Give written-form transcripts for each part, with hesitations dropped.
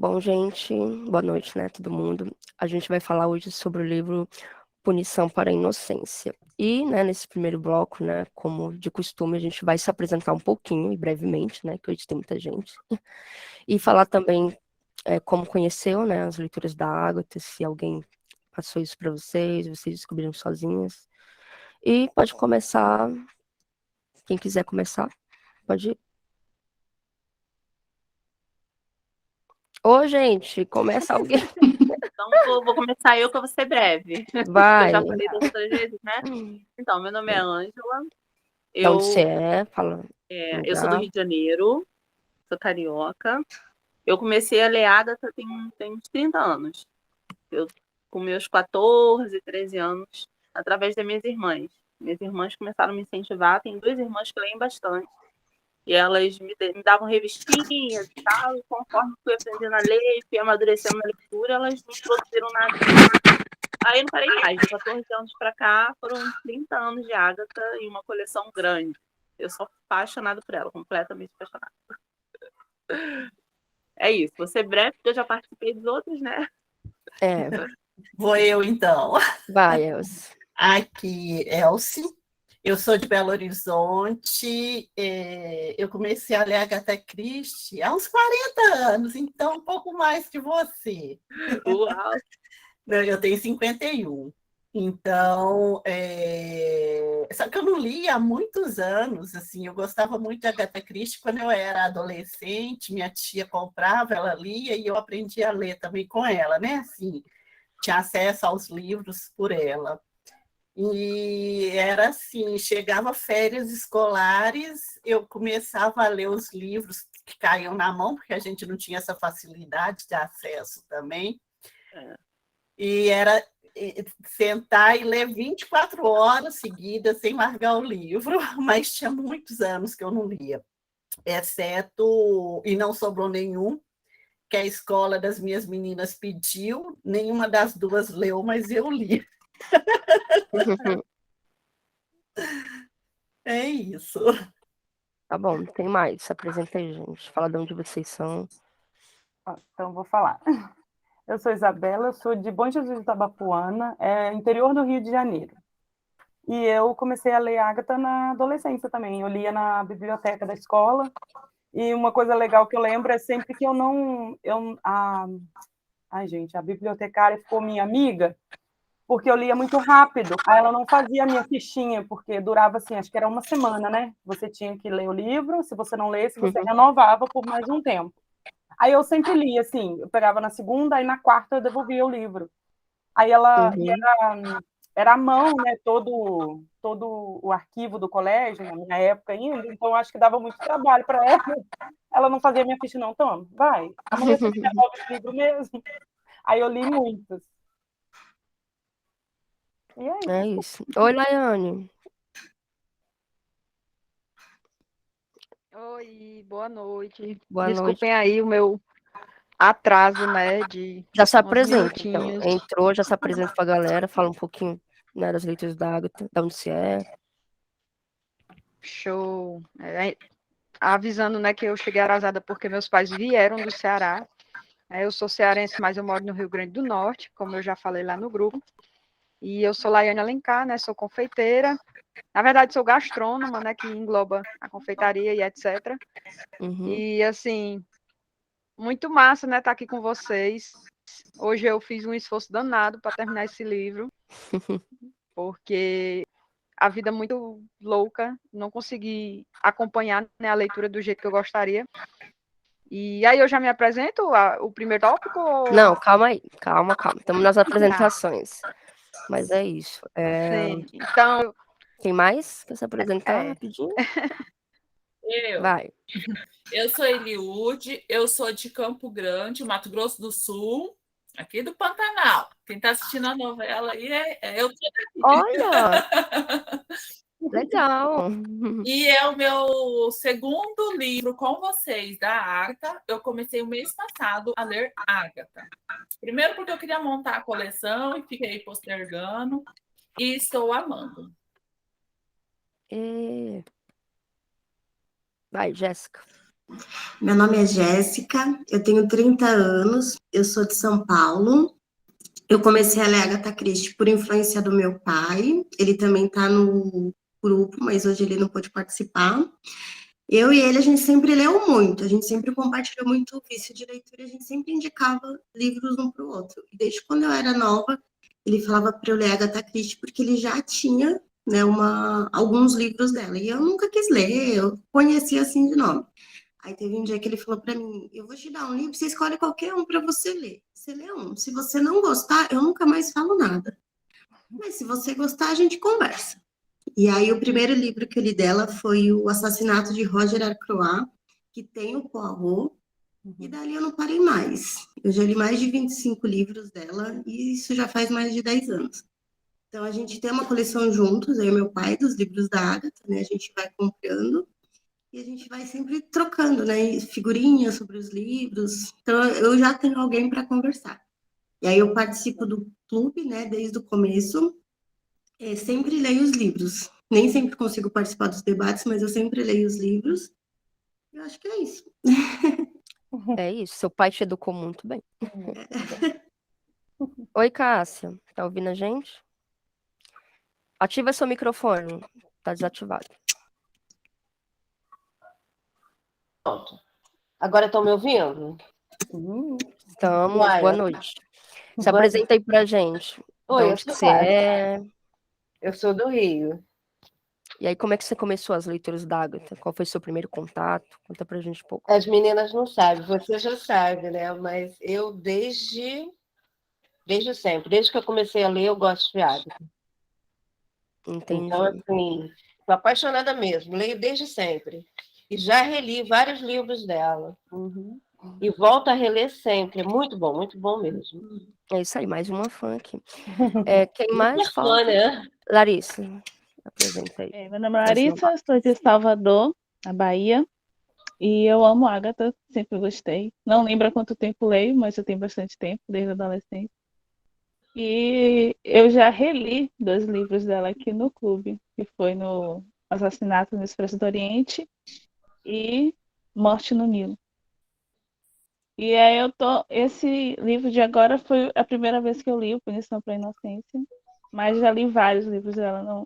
Bom, gente, boa noite, né, todo mundo. A gente vai falar hoje sobre o livro Punição para a Inocência. E, né, nesse primeiro bloco, né, como de costume, a gente vai se apresentar um pouquinho e brevemente, né, que hoje tem muita gente. E falar também como conheceu, né, as leituras da Agatha, se alguém passou isso para vocês descobriram sozinhas. E pode começar, quem quiser começar, pode ir. Ô, gente, começa alguém. Então, vou começar eu, que eu vou ser breve. Eu Vai. já falei das outras vezes, né? Então, meu nome é Ângela. Da onde você Eu, é? Fala o eu sou do lugar. Rio de Janeiro, sou carioca. Eu comecei a ler Agatha tem uns 30 anos. Eu, com meus 14, 13 anos, através das minhas irmãs. Minhas irmãs começaram a me incentivar. Tem duas irmãs que leem bastante. E elas me davam revistinhas e tal. E conforme fui aprendendo a ler e fui amadurecendo na leitura, elas me introduziram na vida. Aí eu não parei mais. De 14 anos para cá, foram 30 anos de Agatha e uma coleção grande. Eu sou apaixonada por ela, completamente apaixonada. É isso. Vou ser breve, porque eu já participei dos outros, né? É, Vou eu, então. vai, Elcio. Aqui, Elci. Eu sou de Belo Horizonte. Eu comecei a ler Agatha Christie há uns 40 anos, então um pouco mais que você. Uau! Eu tenho 51. Então, só que eu não li há muitos anos. Assim, eu gostava muito de Agatha Christie quando eu era adolescente. Minha tia comprava, ela lia e eu aprendi a ler também com ela, né? Assim, tinha acesso aos livros por ela. E era assim, chegava férias escolares, eu começava a ler os livros que caíam na mão, porque a gente não tinha essa facilidade de acesso também. E era sentar e ler 24 horas seguidas sem largar o livro, mas tinha muitos anos que eu não lia, exceto, e não sobrou nenhum, que a escola das minhas meninas pediu, nenhuma das duas leu, mas eu li. É isso. Tá bom, tem mais. Se apresenta aí, gente. Fala de onde vocês são. Então, vou falar. Eu sou Isabela, eu sou de Bom Jesus de Itabapuana, interior do Rio de Janeiro. E eu comecei a ler Agatha na adolescência também. Eu lia na biblioteca da escola. E uma coisa legal que eu lembro é sempre que eu não... Ai, gente, a bibliotecária ficou minha amiga, porque eu lia muito rápido. Aí ela não fazia a minha fichinha, porque durava assim, acho que era uma semana, né? Você tinha que ler o livro, se você não lesse, você renovava por mais um tempo. Aí eu sempre lia, assim, eu pegava na segunda, aí na quarta eu devolvia o livro. Aí ela era à mão, né, todo o arquivo do colégio, na minha época ainda, então eu acho que dava muito trabalho para ela. Ela não fazia minha ficha, não, toma, vai, amanhã você me devolve esse livro mesmo. Aí eu li muitos. E é isso. É isso. Oi, Laiane. Oi, boa noite. Boa noite. Desculpem aí o meu atraso, né, de Já se uns apresenta, então. minutinhos. Entrou, já se apresenta pra galera, fala um pouquinho, né, das leituras da Agatha, da onde você é. Show. Avisando, né, que eu cheguei atrasada porque meus pais vieram do Ceará. Eu sou cearense, mas eu moro no Rio Grande do Norte, como eu já falei lá no grupo. E eu sou Laiane Alencar, né, sou confeiteira. Na verdade, sou gastrônoma, né, que engloba a confeitaria e etc. E, assim, muito massa, né, estar aqui com vocês. Hoje eu fiz um esforço danado para terminar esse livro, porque a vida é muito louca, não consegui acompanhar, né, a leitura do jeito que eu gostaria. E aí eu já me apresento o primeiro tópico? Ou... Não, calma aí, calma. Estamos nas apresentações. Mas é isso. Sim, então... Quem mais quer se apresentar rapidinho? Vai. Eu sou Eliude, eu sou de Campo Grande, Mato Grosso do Sul, aqui do Pantanal. Quem está assistindo a novela aí é eu. Olha! Legal! E é o meu segundo livro com vocês, da Agatha. Eu comecei o mês passado a ler Agatha. Primeiro porque eu queria montar a coleção e fiquei postergando. E estou amando. Vai, Jéssica. Meu nome é Jéssica, eu tenho 30 anos, eu sou de São Paulo. Eu comecei a ler Agatha Christie por influência do meu pai. Ele também está no grupo, mas hoje ele não pôde participar. Eu e ele, a gente sempre leu muito, a gente sempre compartilhou muito o vício de leitura, a gente sempre indicava livros um para o outro. E desde quando eu era nova, ele falava para eu ler Agatha Christie, porque ele já tinha, né, alguns livros dela. E eu nunca quis ler, eu conhecia assim de nome. Aí teve um dia que ele falou para mim, eu vou te dar um livro, você escolhe qualquer um para você ler. Você lê um. Se você não gostar, eu nunca mais falo nada. Mas se você gostar, a gente conversa. E aí o primeiro livro que eu li dela foi O Assassinato de Roger Ackroyd, que tem o Poirot, e dali eu não parei mais. Eu já li mais de 25 livros dela, e isso já faz mais de 10 anos. Então a gente tem uma coleção juntos, eu e meu pai, dos livros da Agatha, né? A gente vai comprando, e a gente vai sempre trocando, né? Figurinhas sobre os livros. Então, eu já tenho alguém para conversar. E aí, eu participo do clube, né? Desde o começo. Sempre leio os livros. Nem sempre consigo participar dos debates, mas eu sempre leio os livros. Eu acho que é isso. É isso. Seu pai te educou muito bem. Oi, Cássia. Tá ouvindo a gente? Ativa seu microfone. Tá desativado. Pronto. Agora estão me ouvindo? Estamos. Uai, Boa noite. Se Boa- apresenta aí pra gente. De Oi, eu onde que sou você Cássia. é? Eu sou do Rio. E aí, como é que você começou as leituras da Agatha? Qual foi o seu primeiro contato? Conta pra gente um pouco. As meninas não sabem, você já sabe, né? Mas eu desde sempre, desde que eu comecei a ler, eu gosto de Agatha. Entendi. Então, assim, tô apaixonada mesmo, leio desde sempre. E já reli vários livros dela. E volto a reler sempre. É muito bom mesmo. É isso aí, mais uma fã aqui. Quem mais Muito fala? fã, né? Larissa, apresenta aí. Meu nome é Larissa, sou de Salvador, na Bahia, e eu amo Agatha, sempre gostei. Não lembro há quanto tempo leio, mas eu tenho bastante tempo, desde a adolescência. E eu já reli 2 livros dela aqui no clube, que foi no Assassinato no Expresso do Oriente e Morte no Nilo. E aí esse livro de agora foi a primeira vez que eu li, o Punição para a Inocência, mas já li vários livros dela,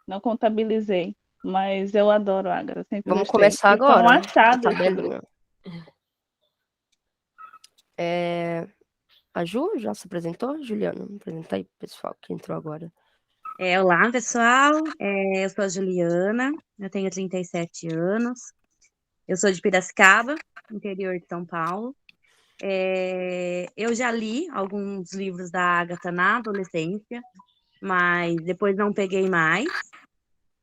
não contabilizei, mas eu adoro Agatha, sempre Vamos gostei. começar E foi um agora. achado A esse grupo. tabelinha. A Ju já se apresentou? Juliana, apresenta aí pro pessoal que entrou agora. Olá, pessoal. Eu sou a Juliana, eu tenho 37 anos. Eu sou de Piracicaba, interior de São Paulo. Eu já li alguns livros da Agatha na adolescência, mas depois não peguei mais.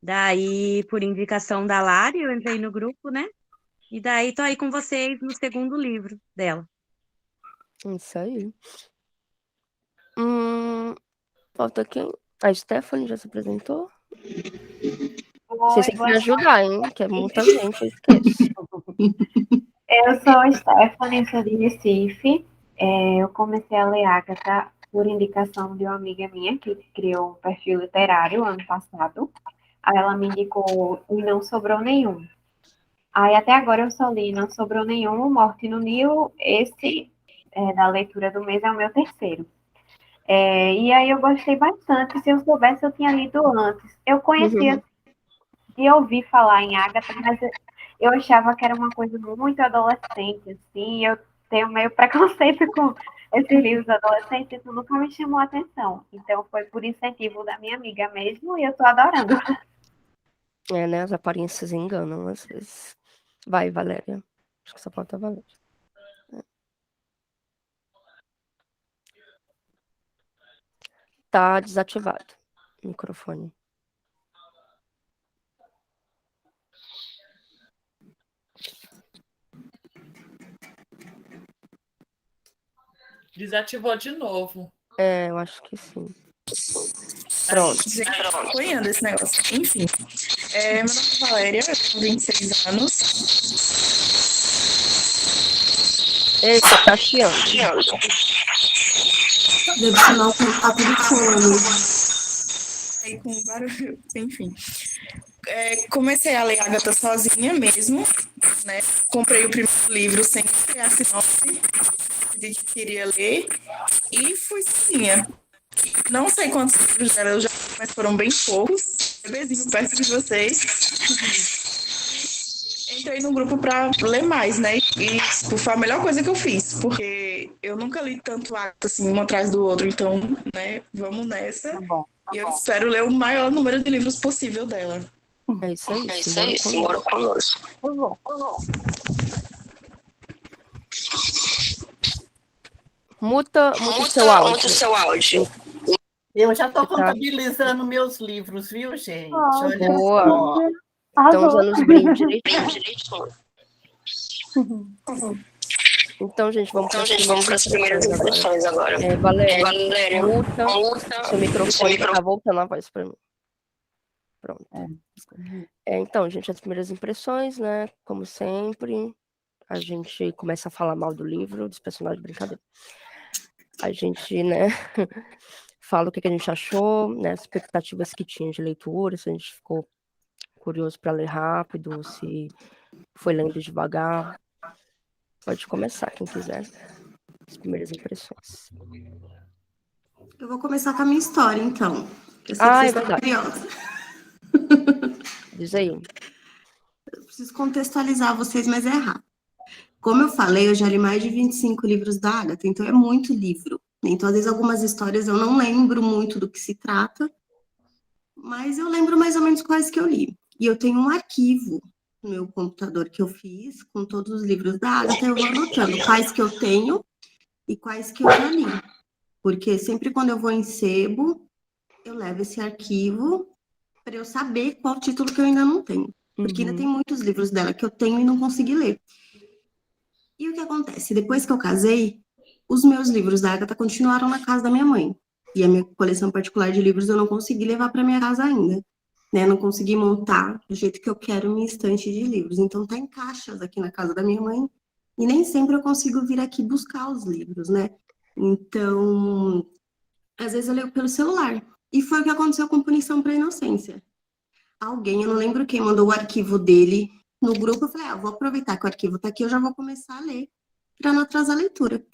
Daí, por indicação da Lari, eu entrei no grupo, né? E daí tô aí com vocês no segundo livro dela. Isso aí. Falta quem? A Stephanie já se apresentou? Vocês têm que me ajudar, hein? Que é muita gente, eu esqueço. Eu sou a Stephanie, sou de Recife. Eu comecei a ler Agatha por indicação de uma amiga minha que criou um perfil literário ano passado. Aí ela me indicou o Não Sobrou Nenhum. Aí até agora eu só li Não Sobrou Nenhum, Morte no Nilo. Esse da leitura do mês é o meu terceiro. E aí eu gostei bastante. Se eu soubesse, eu tinha lido antes. Eu conhecia de ouvir falar em Agatha, mas eu achava que era uma coisa muito adolescente, assim. Eu tenho meio preconceito com esses livros adolescentes, isso nunca me chamou a atenção. Então foi por incentivo da minha amiga mesmo, e eu tô adorando. Né? As aparências enganam às vezes. Vai, Valéria. Acho que essa pauta é Valéria. Tá desativado o microfone. Desativou de novo. Eu acho que sim. Pronto. Gente, apoiando esse negócio. Enfim. Meu nome é Valéria, eu tenho 26 anos. Eita, tá chiando. Deve ser mal contato do fone. Aí com vários. Enfim. Comecei a ler Agatha sozinha mesmo. né? Comprei o primeiro livro sem ter a sinopse, decidi que queria ler e fui sozinha. Não sei quantos livros dela eu já li, mas foram bem poucos. Bebezinho perto de vocês. Entrei no grupo para ler mais, né? E tipo, foi a melhor coisa que eu fiz, porque eu nunca li tanto Agatha assim, um atrás do outro, então, né, vamos nessa. Tá bom. E eu espero ler o maior número de livros possível dela. É isso aí, É isso aí, simbora conosco. Tá bom. Muta Muta o seu áudio. Eu já estou Tá. contabilizando meus livros, viu, gente? Ah, Olha boa. só. Estão usando os brindes direitinho. Direitinho. Então, gente, vamos Então, gente, vamos para as primeiras impressões agora. Valéria, muta. Muta. Seu microfone tá voltando a voz para mim. Pronto. Então, gente, as primeiras impressões, né? Como sempre, a gente começa a falar mal do livro, dos personagens, brincadeira. A gente, né, fala o que a gente achou, né, as expectativas que tinha de leitura, se a gente ficou curioso para ler rápido, se foi lendo devagar. Pode começar, quem quiser. As primeiras impressões. Eu vou começar com a minha história, então. Eu sei que É vocês estão verdade. curiosos. Diz aí. Eu preciso contextualizar vocês, mas é rápido. Como eu falei, eu já li mais de 25 livros da Agatha, então é muito livro. Então, às vezes, algumas histórias eu não lembro muito do que se trata, mas eu lembro mais ou menos quais que eu li. E eu tenho um arquivo no meu computador que eu fiz, com todos os livros da Agatha, eu vou anotando quais que eu tenho e quais que eu já li. Porque sempre quando eu vou em sebo, eu levo esse arquivo para eu saber qual título que eu ainda não tenho. Porque ainda tem muitos livros dela que eu tenho e não consegui ler. E o que acontece? Depois que eu casei, os meus livros da Agatha continuaram na casa da minha mãe. E a minha coleção particular de livros eu não consegui levar para minha casa ainda. Né? Não consegui montar do jeito que eu quero minha estante de livros. Então tá em caixas aqui na casa da minha mãe. E nem sempre eu consigo vir aqui buscar os livros, né? Então, às vezes eu leio pelo celular. E foi o que aconteceu com Punição para a Inocência. Alguém, eu não lembro quem, mandou o arquivo dele no grupo. Eu falei, vou aproveitar que o arquivo tá aqui, eu já vou começar a ler para não atrasar a leitura.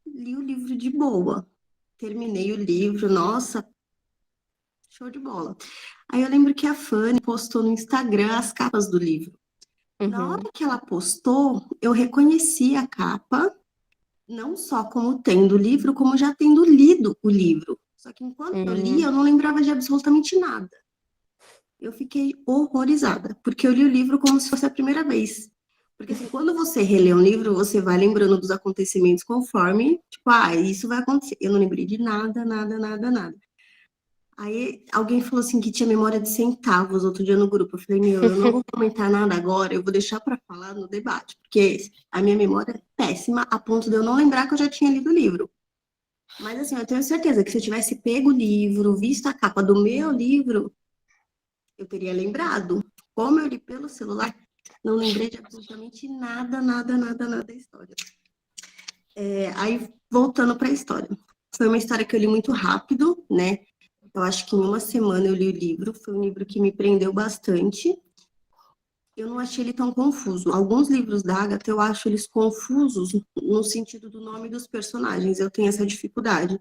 Li o livro de boa. Terminei o livro, nossa, show de bola. Aí eu lembro que a Fanny postou no Instagram as capas do livro. Na hora que ela postou, eu reconheci a capa, não só como tendo o livro, como já tendo lido o livro. Só que enquanto eu li, eu não lembrava de absolutamente nada. Eu fiquei horrorizada, porque eu li o livro como se fosse a primeira vez. Porque assim, quando você relê um livro, você vai lembrando dos acontecimentos conforme, tipo, isso vai acontecer. Eu não lembrei de nada. Aí alguém falou assim que tinha memória de centavos outro dia no grupo. Eu falei, eu não vou comentar nada agora, eu vou deixar para falar no debate, porque a minha memória é péssima a ponto de eu não lembrar que eu já tinha lido o livro. Mas assim, eu tenho certeza que se eu tivesse pego o livro, visto a capa do meu livro, eu teria lembrado. Como eu li pelo celular, não lembrei de absolutamente nada da história. Aí, voltando para a história. Foi uma história que eu li muito rápido, né? Eu acho que em uma semana eu li o livro. Foi um livro que me prendeu bastante. Eu não achei ele tão confuso. Alguns livros da Agatha, eu acho eles confusos no sentido do nome dos personagens. Eu tenho essa dificuldade.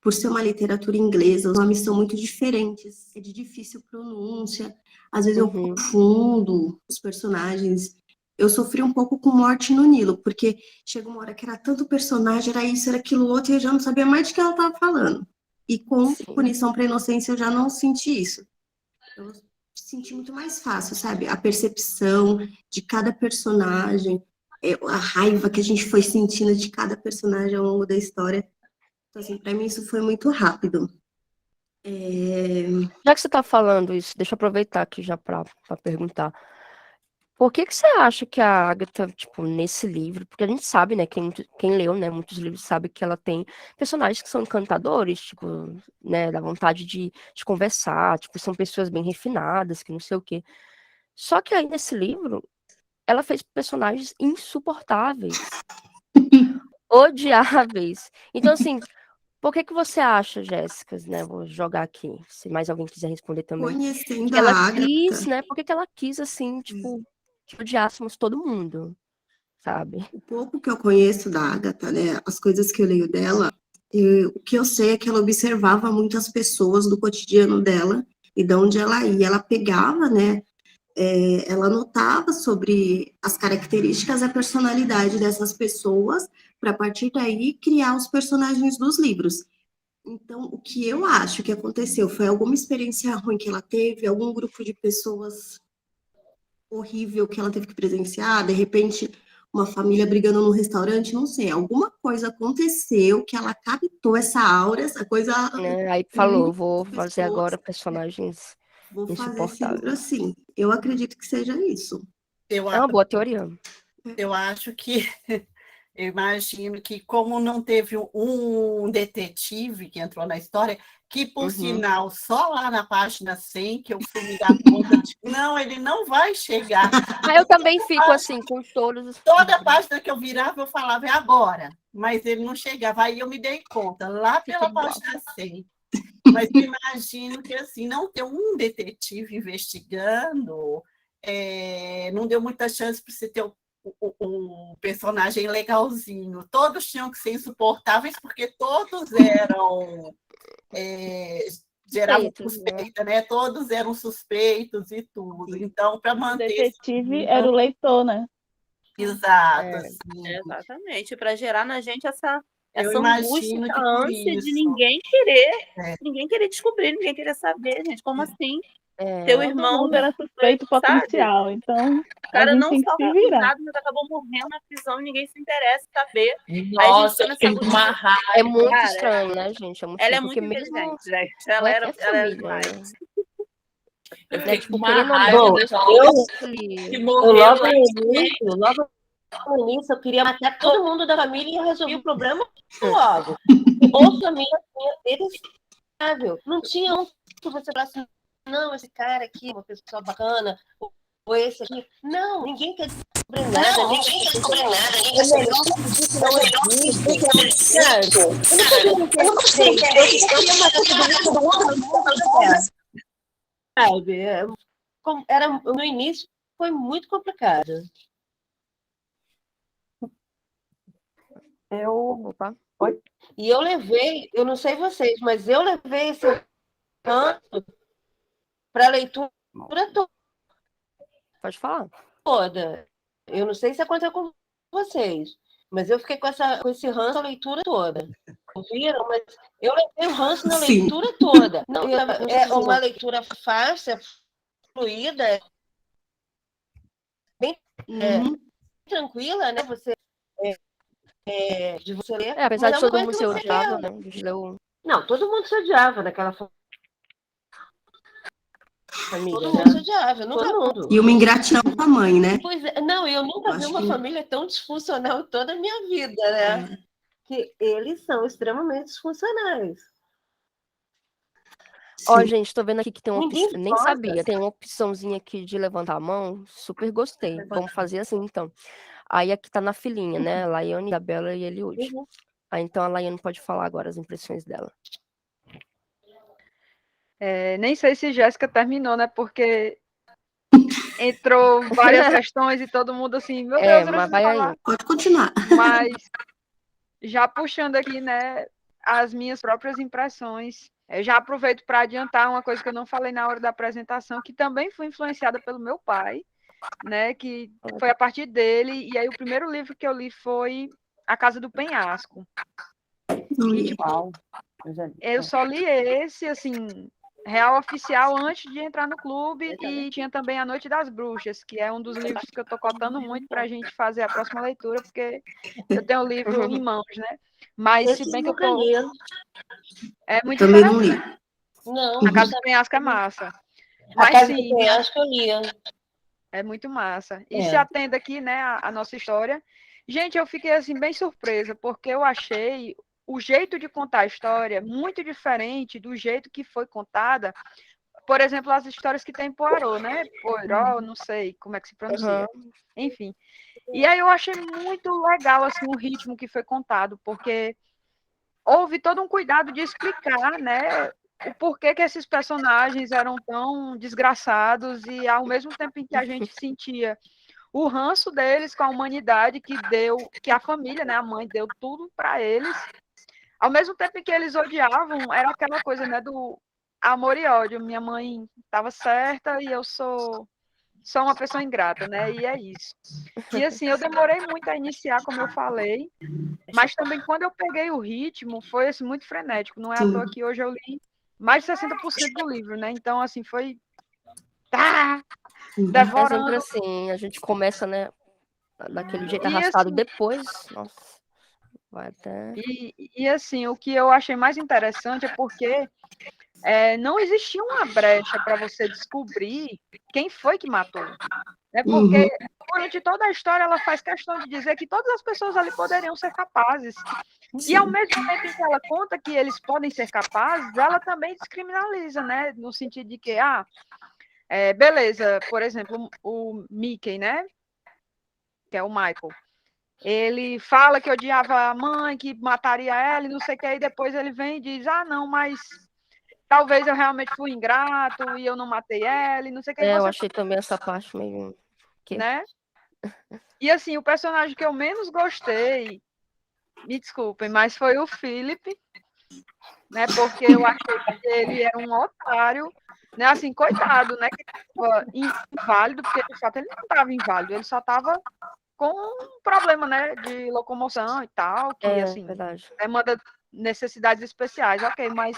Por ser uma literatura inglesa, os nomes são muito diferentes. É de difícil pronúncia. Às vezes eu confundo os personagens. Eu sofri um pouco com Morte no Nilo, porque chegou uma hora que era tanto personagem, era isso, era aquilo outro, e eu já não sabia mais de que ela estava falando. E com Punição para a Inocência eu já não senti isso. Eu senti muito mais fácil, sabe? A percepção de cada personagem, a raiva que a gente foi sentindo de cada personagem ao longo da história. Então, assim, para mim isso foi muito rápido. Já que você está falando isso, deixa eu aproveitar aqui já para perguntar. Por que você acha que a Agatha, tipo, nesse livro, porque a gente sabe, né, quem leu, né, muitos livros sabe que ela tem personagens que são encantadores, tipo, né, dá vontade de conversar, tipo, são pessoas bem refinadas, que não sei o quê. Só que aí nesse livro, ela fez personagens insuportáveis, odiáveis. Então, assim, por que você acha, Jéssica, né, vou jogar aqui, se mais alguém quiser responder também, Conhecendo que ela a Agatha, quis, né, por que ela quis, assim, tipo, que odiássemos todo mundo, sabe? O pouco que eu conheço da Agatha, né, as coisas que eu leio dela, o que eu sei é que ela observava muitas pessoas do cotidiano dela e de onde ela ia. Ela pegava, né, ela notava sobre as características e a personalidade dessas pessoas, para a partir daí criar os personagens dos livros. Então, o que eu acho que aconteceu foi alguma experiência ruim que ela teve, algum grupo de pessoas horrível que ela teve que presenciar, de repente uma família brigando num restaurante, não sei, alguma coisa aconteceu que ela captou essa aura, essa coisa. Aí falou, vou fazer agora personagens Vou fazer esse livro insuportáveis. assim. Eu acredito que seja isso. É uma boa teoria. Eu acho que, eu imagino que como não teve um detetive que entrou na história, que por sinal, só lá na página 100 que eu fui me dar conta de não, ele não vai chegar. Eu também fico assim, com todos os... Toda página que eu virava, eu falava, é agora. Mas ele não chegava. Aí eu me dei conta, lá pela página 100. Mas eu imagino que assim, não ter um detetive investigando, não deu muita chance para você ter um personagem legalzinho. Todos tinham que ser insuportáveis, porque todos eram... geravam suspeita, né? Todos eram suspeitos e tudo. Então, para manter... O detetive era o leitor, né? Exato. Exatamente, para gerar na gente essa angústia, imagino essa que por ânsia de isso. ninguém querer descobrir, ninguém querer saber, gente. Como assim? Teu Todo irmão mundo era suspeito potencial, então o cara a gente não tem que só se foi virar. acusado, mas acabou morrendo na prisão e ninguém se interessa em saber. Nossa, Aí a gente fiquei com uma raiva. É muito Cara, estranho, né, gente? É muito ela é estranho, muito porque mesmo inteligente, gente. Ela era família, demais. né? Eu fiquei tipo, com uma querendo ou raiva não, dessa eu- que Eu morreu logo lá. no início, eu queria matar todo mundo da família e eu resolvi o problema logo. Ou família interessável. Não tinha um que você falasse, não, esse cara aqui é uma pessoa bacana, ou esse aqui. Não, ninguém quer descobrir nada. Ninguém quer descobrir nada. É melhor fingir que não existe. Sabe? Eu não sei. Eu queria matar todo mundo. Sabe? No início foi muito complicado. E eu levei, eu não sei vocês, mas eu levei esse ranço para a leitura toda. Pode falar. Toda. Eu não sei se aconteceu com vocês, mas eu fiquei com esse ranço a leitura toda. Ouviram? Mas eu levei o ranço na leitura toda. Não, é uma leitura fácil, fluida, bem tranquila, né? De você ler. Apesar de mas é uma todo coisa mundo que ser você odiado, lê. né? A gente leu... Não, todo mundo se odiava naquela família. Todo né? mundo se odiava, todo mundo. E uma ingratidão com a mãe, né? Pois é, não, eu nunca vi uma família tão disfuncional em toda a minha vida, né? Que eles são extremamente disfuncionais. Ó, gente, tô vendo aqui que tem uma Ninguém opção, nem gosta. sabia, tem uma opçãozinha aqui de levantar a mão, super gostei. Vamos fazer assim, então. Aí aqui tá na filinha, né? Laiane, Isabela e Eliud. Aí então a Laiane pode falar agora as impressões dela. Nem sei se Jéssica terminou, né? Porque entrou várias questões e todo mundo assim, meu Deus, eu mas preciso vai falar. aí. Pode continuar. Mas já puxando aqui, né, as minhas próprias impressões, eu já aproveito para adiantar uma coisa que eu não falei na hora da apresentação, que também foi influenciada pelo meu pai, né, que foi a partir dele, e aí o primeiro livro que eu li foi A Casa do Penhasco. E, tipo, eu só li esse, assim, real oficial antes de entrar no clube, e tinha também A Noite das Bruxas, que é um dos livros que eu estou cotando muito para a gente fazer a próxima leitura, porque eu tenho o livro em mãos, né? Mas se bem que eu tô... É muito Também não li. Não. A Casa do Penhasco é massa. A Mas Casa sim, do Penhasco eu lia. é muito massa. E se atenda aqui, né, a nossa história. Gente, eu fiquei, assim, bem surpresa, porque eu achei o jeito de contar a história muito diferente do jeito que foi contada. Por exemplo, as histórias que tem Poirot, né? Poirot, não sei como é que se pronuncia. Enfim. E aí eu achei muito legal, assim, o ritmo que foi contado, porque houve todo um cuidado de explicar, né, o porquê que esses personagens eram tão desgraçados e ao mesmo tempo em que a gente sentia o ranço deles com a humanidade que a família, né, a mãe deu tudo para eles. Ao mesmo tempo em que eles odiavam, era aquela coisa, né, do amor e ódio. Minha mãe estava certa e eu sou uma pessoa ingrata, né? E é isso. E assim, eu demorei muito a iniciar, como eu falei, mas também quando eu peguei o ritmo, foi assim, muito frenético. Não é à toa que hoje eu li mais de 60% do livro, né? Então, assim, foi É sempre devorando. assim, a gente começa, né, daquele jeito E arrastado, assim, depois, nossa, vai até... e assim, o que eu achei mais interessante é porque não existia uma brecha para você descobrir quem foi que matou. Né? Porque durante toda a história ela faz questão de dizer que todas as pessoas ali poderiam ser capazes. Sim. E ao mesmo tempo em que ela conta que eles podem ser capazes, ela também descriminaliza, né? No sentido de que, beleza, por exemplo, o Mickey, né? Que é o Michael. Ele fala que odiava a mãe, que mataria ela e não sei o que, aí depois ele vem e diz, não, mas talvez eu realmente fui ingrato e eu não matei ela e não sei o que. eu Você, achei também essa parte meio... né? E assim, o personagem que eu menos gostei, me desculpem, mas foi o Philip, né? Porque eu achei que ele era um otário, né? Assim, coitado, né? Que estava inválido, porque de fato ele não estava inválido, ele só estava com um problema, né? De locomoção e tal, que assim, verdade. demanda necessidades especiais, ok, mas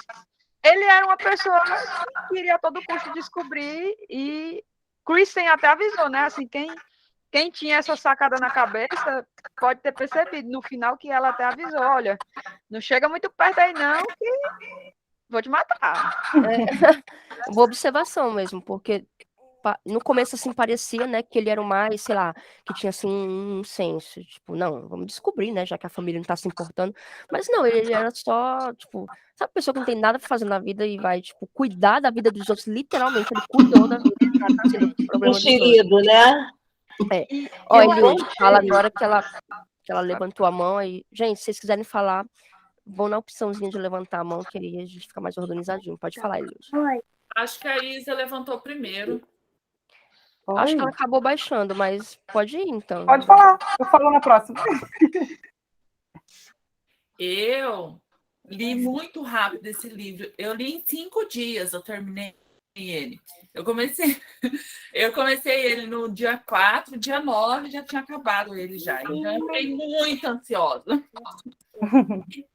ele era uma pessoa que queria a todo custo descobrir e Kristen até avisou, né? Assim, quem tinha essa sacada na cabeça pode ter percebido no final que ela até avisou, olha, não chega muito perto aí não, que vou te matar. Boa observação mesmo, porque no começo, assim, parecia, né, que ele era o mais, sei lá, que tinha, assim, um senso, tipo, não, vamos descobrir, né, já que a família não tá se importando, mas não, ele era só, tipo, sabe, pessoa que não tem nada pra fazer na vida e vai, tipo, cuidar da vida dos outros, literalmente, ele cuidou da vida, tá sendo o problema dos outros. Enxerido, né? Ó, Eliud, fala agora que ela levantou a mão aí, gente, se vocês quiserem falar, vão na opçãozinha de levantar a mão, que aí a gente fica mais organizadinho, pode falar, Eliud. Acho que a Isa levantou primeiro. Acho que ela acabou baixando, mas pode ir, então. Pode falar, eu falo na próxima. Eu li muito rápido esse livro. Eu li em 5 dias, eu terminei ele. Eu comecei ele no dia 4, dia 9 já tinha acabado ele já. Então eu fiquei muito ansiosa.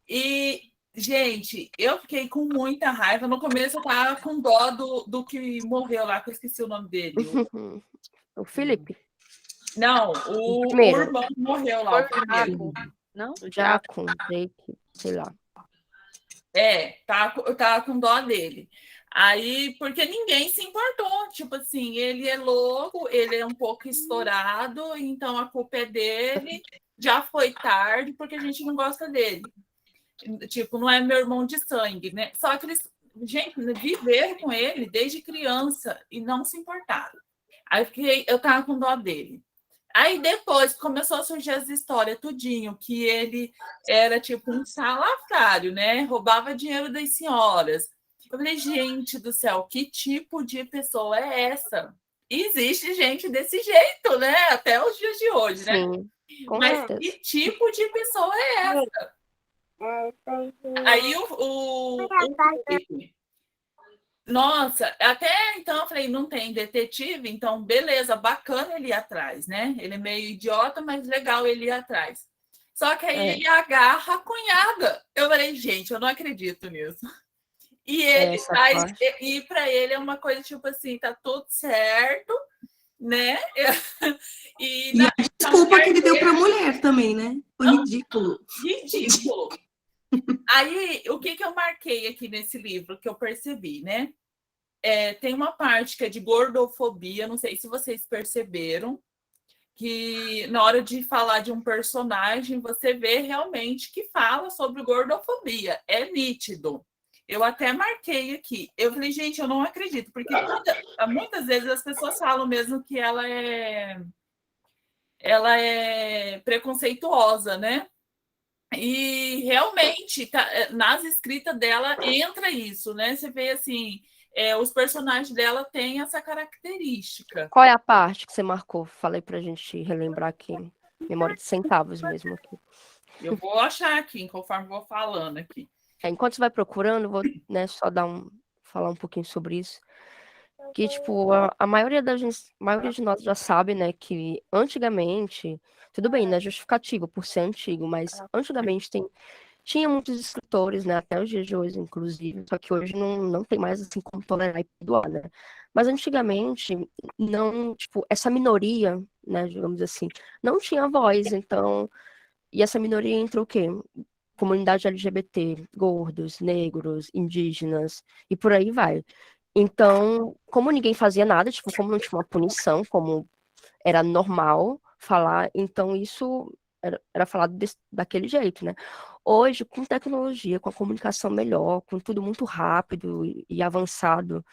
E, gente, eu fiquei com muita raiva. No começo eu tava com dó do que morreu lá, que eu esqueci o nome dele. O Felipe? Não, o irmão morreu lá, o primeiro. Não? O Jaco, Jake, sei lá. Eu tava com dó dele. Aí, porque ninguém se importou. Tipo assim, ele é louco, ele é um pouco estourado, então a culpa é dele. Já foi tarde, porque a gente não gosta dele. Tipo, não é meu irmão de sangue, né? Só que eles, gente, viveram com ele desde criança e não se importaram. Aí eu tava com dó dele. Aí depois começou a surgir as histórias, tudinho, que ele era tipo um salafrário, né? Roubava dinheiro das senhoras. Eu falei, gente do céu, que tipo de pessoa é essa? Existe gente desse jeito, né? Até os dias de hoje, né? Sim, com Mas certeza. que tipo de pessoa é essa? Aí nossa, até então eu falei, não tem detetive, então beleza, bacana ele ir atrás, né? Ele é meio idiota, mas legal ele ir atrás. Só que aí ele agarra a cunhada. Eu falei, gente, eu não acredito nisso. E ele faz, e para ele é uma coisa tipo assim, tá tudo certo, né? E a desculpa que ele deu para a mulher também, né? Foi ridículo. Ridículo. Aí, o que eu marquei aqui nesse livro, que eu percebi, né? Tem uma parte que é de gordofobia, não sei se vocês perceberam, que na hora de falar de um personagem, você vê realmente que fala sobre gordofobia. É nítido. Eu até marquei aqui. Eu falei, gente, eu não acredito, porque muitas vezes as pessoas falam mesmo que ela é preconceituosa, né? E realmente, nas escritas dela entra isso, né? Você vê assim, os personagens dela têm essa característica. Qual é a parte que você marcou? Falei pra gente relembrar aqui. Memória de centavos mesmo aqui. Eu vou achar aqui, conforme vou falando aqui. Enquanto você vai procurando, vou, né, só falar um pouquinho sobre isso. Que, tipo, a maioria de nós já sabe, né, que antigamente, tudo bem, né, justificativo por ser antigo, mas antigamente tinha muitos escritores, né, até os dias de hoje, inclusive, só que hoje não tem mais, assim, como tolerar e perdoar, né. Mas antigamente, não, tipo, essa minoria, né, digamos assim, não tinha voz, então, e essa minoria entrou o quê? Comunidade LGBT, gordos, negros, indígenas, e por aí vai. Então, como ninguém fazia nada, tipo, como não tinha uma punição, como era normal falar, então isso era falado daquele jeito, né? Hoje, com tecnologia, com a comunicação melhor, com tudo muito rápido e avançado,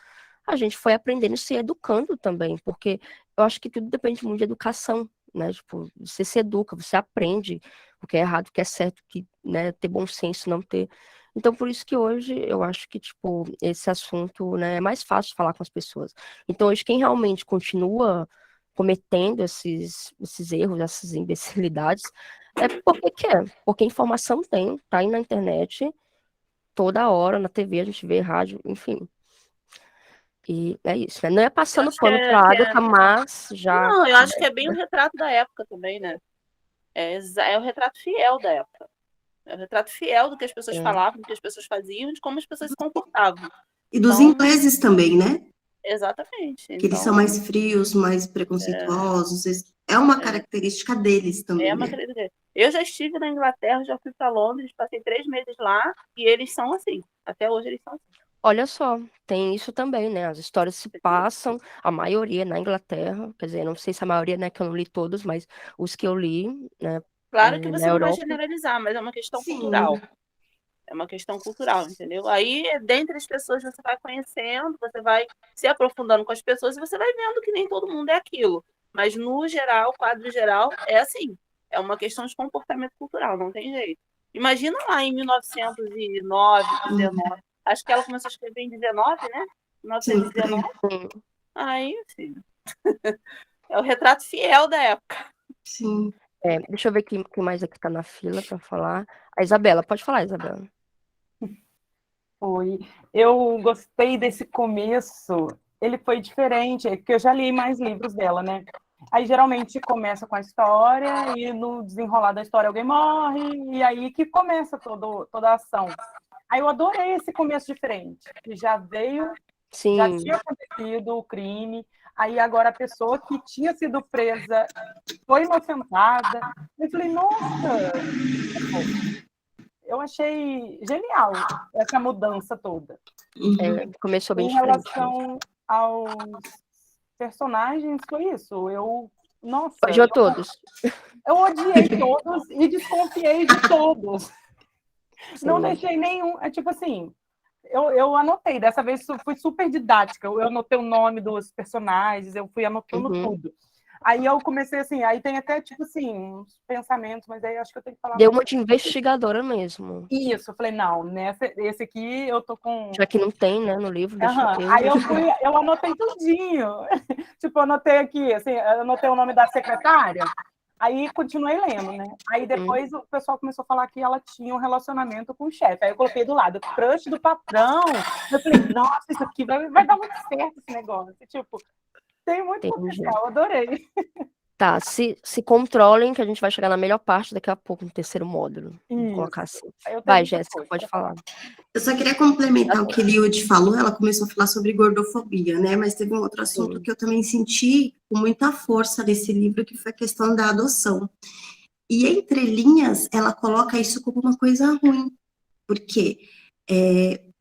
a gente foi aprendendo e se educando também, porque eu acho que tudo depende muito de educação, né? Tipo, você se educa, você aprende o que é errado, o que é certo, que, né, ter bom senso, não ter. Então, por isso que hoje eu acho que, tipo, esse assunto, né, é mais fácil de falar com as pessoas. Então, hoje, quem realmente continua cometendo esses erros, essas imbecilidades, é porque quer, porque informação tem, tá aí na internet, toda hora, na TV, a gente vê rádio, enfim. E é isso, né? Não é passando pano pra Agatha, mas já. Não, eu acho que é bem o retrato da época também, né? É o retrato fiel da época. É o retrato fiel do que as pessoas falavam, do que as pessoas faziam, de como as pessoas se comportavam. E dos ingleses também, né? Exatamente. Que eles são mais frios, mais preconceituosos. É uma característica deles também, É uma né? característica. Eu já estive na Inglaterra, já fui para Londres, passei 3 meses lá, e eles são assim. Até hoje eles são assim. Olha só, tem isso também, né? As histórias se passam, a maioria na Inglaterra, quer dizer, não sei se a maioria, né, que eu não li todos, mas os que eu li, né, Claro que na você não vai Europa. generalizar, mas é uma questão Sim. cultural. É uma questão cultural, entendeu? Aí, dentre as pessoas, você vai conhecendo, você vai se aprofundando com as pessoas e você vai vendo que nem todo mundo é aquilo. Mas, no geral, quadro geral, é assim. É uma questão de comportamento cultural, não tem jeito. Imagina lá em 1909, 19. Acho que ela começou a escrever em 19, né? 1919. Aí, filho. É o retrato fiel da época. Sim. Deixa eu ver quem mais aqui tá na fila para falar. A Isabela, pode falar, Isabela. Oi, eu gostei desse começo. Ele foi diferente, porque eu já li mais livros dela, né? Aí geralmente começa com a história e no desenrolar da história alguém morre e aí que começa toda a ação. Aí eu adorei esse começo diferente, que já veio, já Sim. tinha acontecido o crime, aí agora a pessoa que tinha sido presa foi inocentada. Eu falei, nossa, eu achei genial essa mudança toda. Começou bem Em diferente. relação aos personagens, foi isso. Nossa, Odiou todos. eu odiei todos e desconfiei de todos. Sim. Não deixei nenhum. É tipo assim, eu anotei, dessa vez fui super didática. Eu anotei o nome dos personagens, eu fui anotando tudo. Aí eu comecei assim, aí tem até, tipo assim, uns pensamentos, mas aí acho que eu tenho que falar. Deu uma de investigadora mesmo. Isso, eu falei, não, esse aqui eu tô com. Já que não tem, né, no livro, deixa eu ter. Aí eu anotei tudinho. Tipo, eu anotei aqui, assim, eu anotei o nome da secretária, aí continuei lendo, né? Aí depois o pessoal começou a falar que ela tinha um relacionamento com o chefe. Aí eu coloquei do lado, crush do patrão. Eu falei, nossa, isso aqui vai dar muito certo esse negócio. Tipo, tem muito potencial, eu adorei. Tá, se controlem que a gente vai chegar na melhor parte daqui a pouco, no terceiro módulo. Vamos colocar assim. Vai, Jéssica, pode falar. Eu só queria complementar o que a Liud falou, ela começou a falar sobre gordofobia, né? Mas teve um outro assunto que eu também senti com muita força nesse livro, que foi a questão da adoção. E entre linhas, ela coloca isso como uma coisa ruim, porque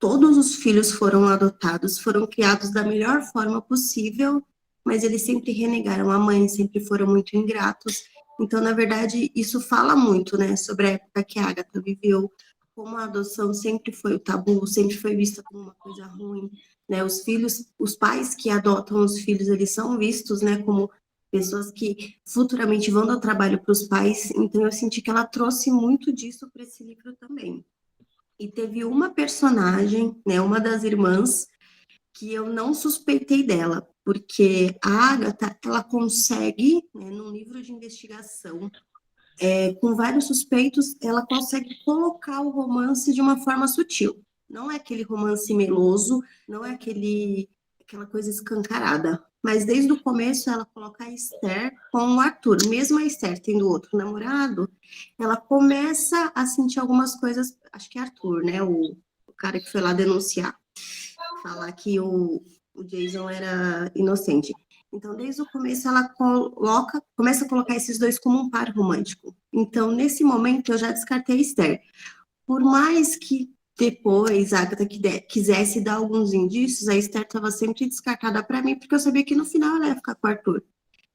todos os filhos foram adotados, foram criados da melhor forma possível, mas eles sempre renegaram a mãe, sempre foram muito ingratos. Então, na verdade, isso fala muito, né, sobre a época que a Agatha viveu, como a adoção sempre foi o tabu, sempre foi vista como uma coisa ruim, né, os pais que adotam os filhos, eles são vistos, né, como pessoas que futuramente vão dar trabalho para os pais, então eu senti que ela trouxe muito disso para esse livro também. E teve uma personagem, né, uma das irmãs, que eu não suspeitei dela, porque a Agatha, ela consegue, né, num livro de investigação, com vários suspeitos, ela consegue colocar o romance de uma forma sutil. Não é aquele romance meloso, não é aquela coisa escancarada. Mas desde o começo ela coloca a Esther com o Arthur. Mesmo a Esther tendo outro namorado, ela começa a sentir algumas coisas, acho que é Arthur, né? O cara que foi lá denunciar, falar que o Jason era inocente. Então, desde o começo, ela começa a colocar esses dois como um par romântico. Então, nesse momento, eu já descartei a Esther. Por mais que depois a Agatha quisesse dar alguns indícios, a Esther estava sempre descartada para mim, porque eu sabia que no final ela ia ficar com o Arthur.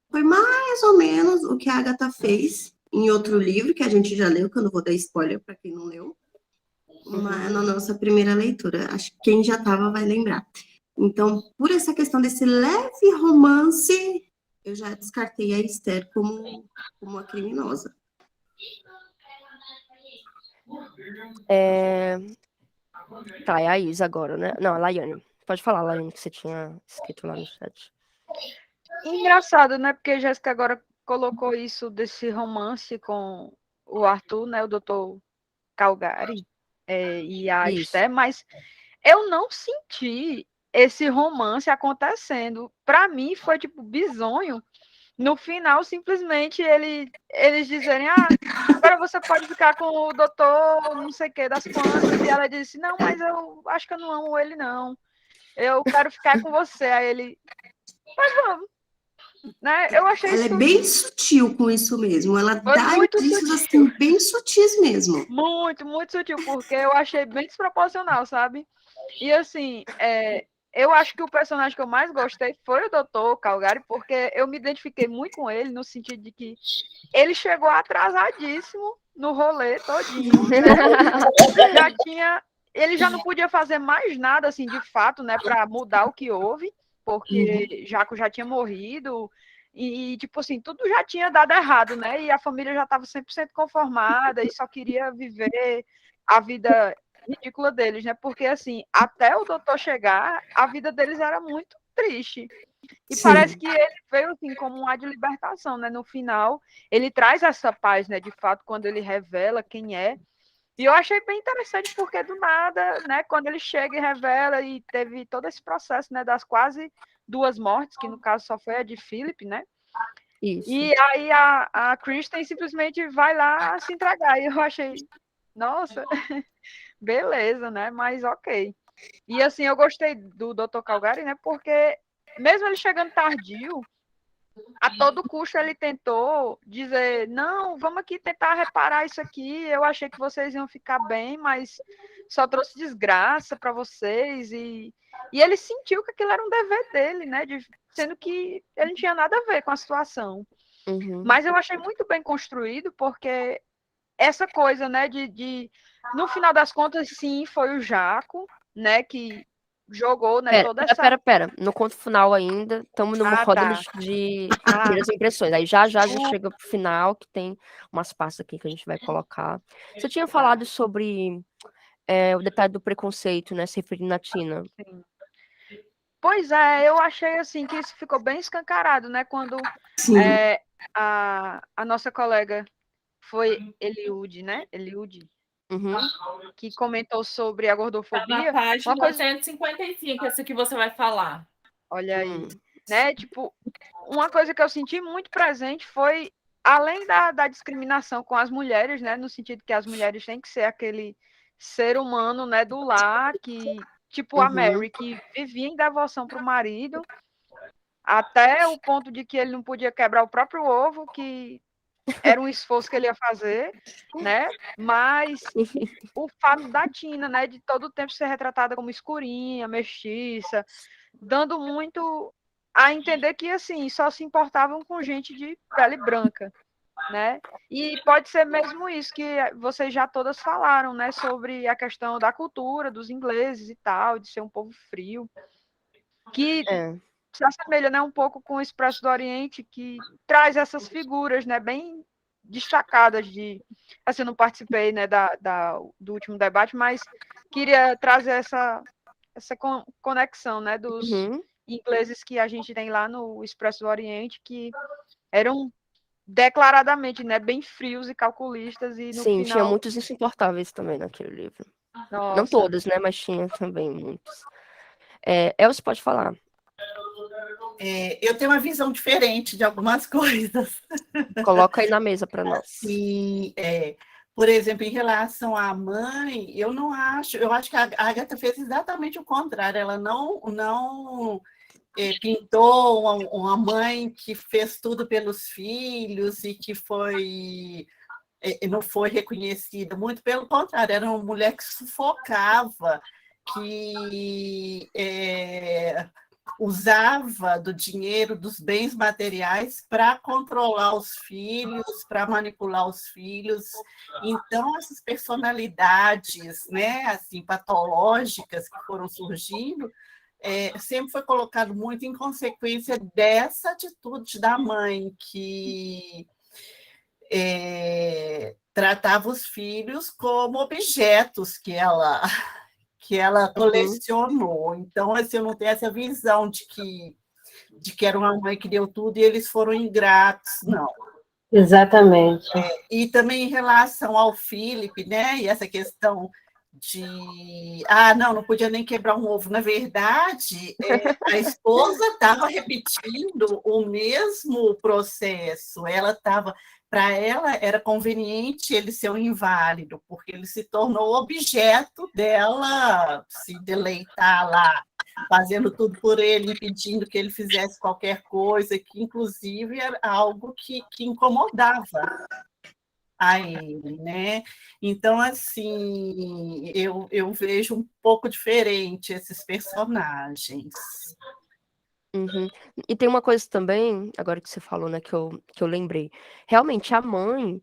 Foi mais ou menos o que a Agatha fez em outro livro, que a gente já leu, que eu não vou dar spoiler para quem não leu, na nossa primeira leitura. Acho que quem já estava vai lembrar. Então, por essa questão desse leve romance, eu já descartei a Esther como uma criminosa. Tá, é a Isa agora, né? Não, a Laiane. Pode falar, Laiane, que você tinha escrito lá no chat. Engraçado, né? Porque a Jéssica agora colocou isso desse romance com o Arthur, né? O Dr. Calgary e a Esther, mas eu não senti esse romance acontecendo. Para mim, foi tipo bizonho. No final, simplesmente, eles dizerem, agora você pode ficar com o doutor não sei o que das quantas, e ela disse, não, mas eu acho que eu não amo ele, não. Eu quero ficar com você. Aí ele, mas vamos. Né? Eu achei ela isso... é bem sutil com isso mesmo. Ela Foi dá muito indícios sutil. assim, bem sutis mesmo. Muito, muito sutil, porque eu achei bem desproporcional, sabe? E assim, eu acho que o personagem que eu mais gostei foi o Dr. Calgary, porque eu me identifiquei muito com ele, no sentido de que ele chegou atrasadíssimo no rolê todinho, né? Ele já não podia fazer mais nada, assim, de fato, né, para mudar o que houve, porque Jaco já tinha morrido, e, tipo assim, tudo já tinha dado errado, né? E a família já estava 100% conformada e só queria viver a vida ridícula deles, né? Porque, assim, até o doutor chegar, a vida deles era muito triste. E Sim. parece que ele veio, assim, como um ar de libertação, né? No final, ele traz essa paz, né? De fato, quando ele revela quem é. E eu achei bem interessante, porque do nada, né? Quando ele chega e revela, e teve todo esse processo, né? Das quase 2 mortes, que no caso só foi a de Philip, né? Isso. E aí a Kristen simplesmente vai lá se entregar. E eu achei, nossa, beleza, né? Mas ok. E assim, eu gostei do Dr. Calgary, né? Porque mesmo ele chegando tardio, a todo custo ele tentou dizer, não, vamos aqui tentar reparar isso aqui, eu achei que vocês iam ficar bem, mas só trouxe desgraça para vocês, e ele sentiu que aquilo era um dever dele, né, sendo que ele não tinha nada a ver com a situação. Mas eu achei muito bem construído, porque essa coisa, né, no final das contas, sim, foi o Jaco, né, que jogou, né, toda essa... Pera. No conto final ainda, estamos numa roda de primeiras impressões. Aí já chega pro final, que tem umas pastas aqui que a gente vai colocar. Você tinha falado sobre o detalhe do preconceito, né, se referindo à Tina. Sim. Pois é, eu achei, assim, que isso ficou bem escancarado, né, quando a nossa colega foi Eliude, né? Eliude. Que comentou sobre a gordofobia. Na página 155, essa que você vai falar. Olha aí. Né? Tipo, uma coisa que eu senti muito presente foi, além da discriminação com as mulheres, né? No sentido que as mulheres têm que ser aquele ser humano, né? Do lar, que, tipo a Mary, que vivia em devoção para o marido, até o ponto de que ele não podia quebrar o próprio ovo, que era um esforço que ele ia fazer, né? Mas o fato da Tina, né, de todo o tempo ser retratada como escurinha, mestiça, dando muito a entender que, assim, só se importavam com gente de pele branca, né? E pode ser mesmo isso que vocês já todas falaram, né, sobre a questão da cultura dos ingleses e tal, de ser um povo frio, que se assemelha, né, um pouco com o Expresso do Oriente, que traz essas figuras, né, bem destacadas de... Assim, eu não participei, né, do último debate, mas queria trazer conexão, né, dos Uhum. ingleses que a gente tem lá no Expresso do Oriente, que eram declaradamente, né, bem frios e calculistas, e no Sim, tinha final, muitos insuportáveis também naquele livro. Não nossa, todos, né? Mas tinha também muitos. Elcio, pode falar. Eu tenho uma visão diferente de algumas coisas. Coloca aí na mesa para nós. Sim, por exemplo, em relação à mãe, eu não acho, eu acho que a Agatha fez exatamente o contrário, ela não pintou uma mãe que fez tudo pelos filhos e que não foi reconhecida, muito pelo contrário, era uma mulher que sufocava, que usava do dinheiro, dos bens materiais para controlar os filhos, para manipular os filhos. Então, essas personalidades, né, assim, patológicas que foram surgindo, sempre foi colocado muito em consequência dessa atitude da mãe, que tratava os filhos como objetos que ela colecionou. Então, assim, eu não tenho essa visão de que era uma mãe que deu tudo e eles foram ingratos, não. Exatamente. E também em relação ao Philip, né, e essa questão de não podia nem quebrar um ovo. Na verdade, a esposa estava repetindo o mesmo processo. Para ela era conveniente ele ser um inválido, porque ele se tornou objeto dela se deleitar lá, fazendo tudo por ele, impedindo que ele fizesse qualquer coisa, que inclusive era algo que incomodava a ele, né? Então, assim, eu vejo um pouco diferente esses personagens. Uhum. E tem uma coisa também, agora que você falou, né, que eu lembrei. Realmente, a mãe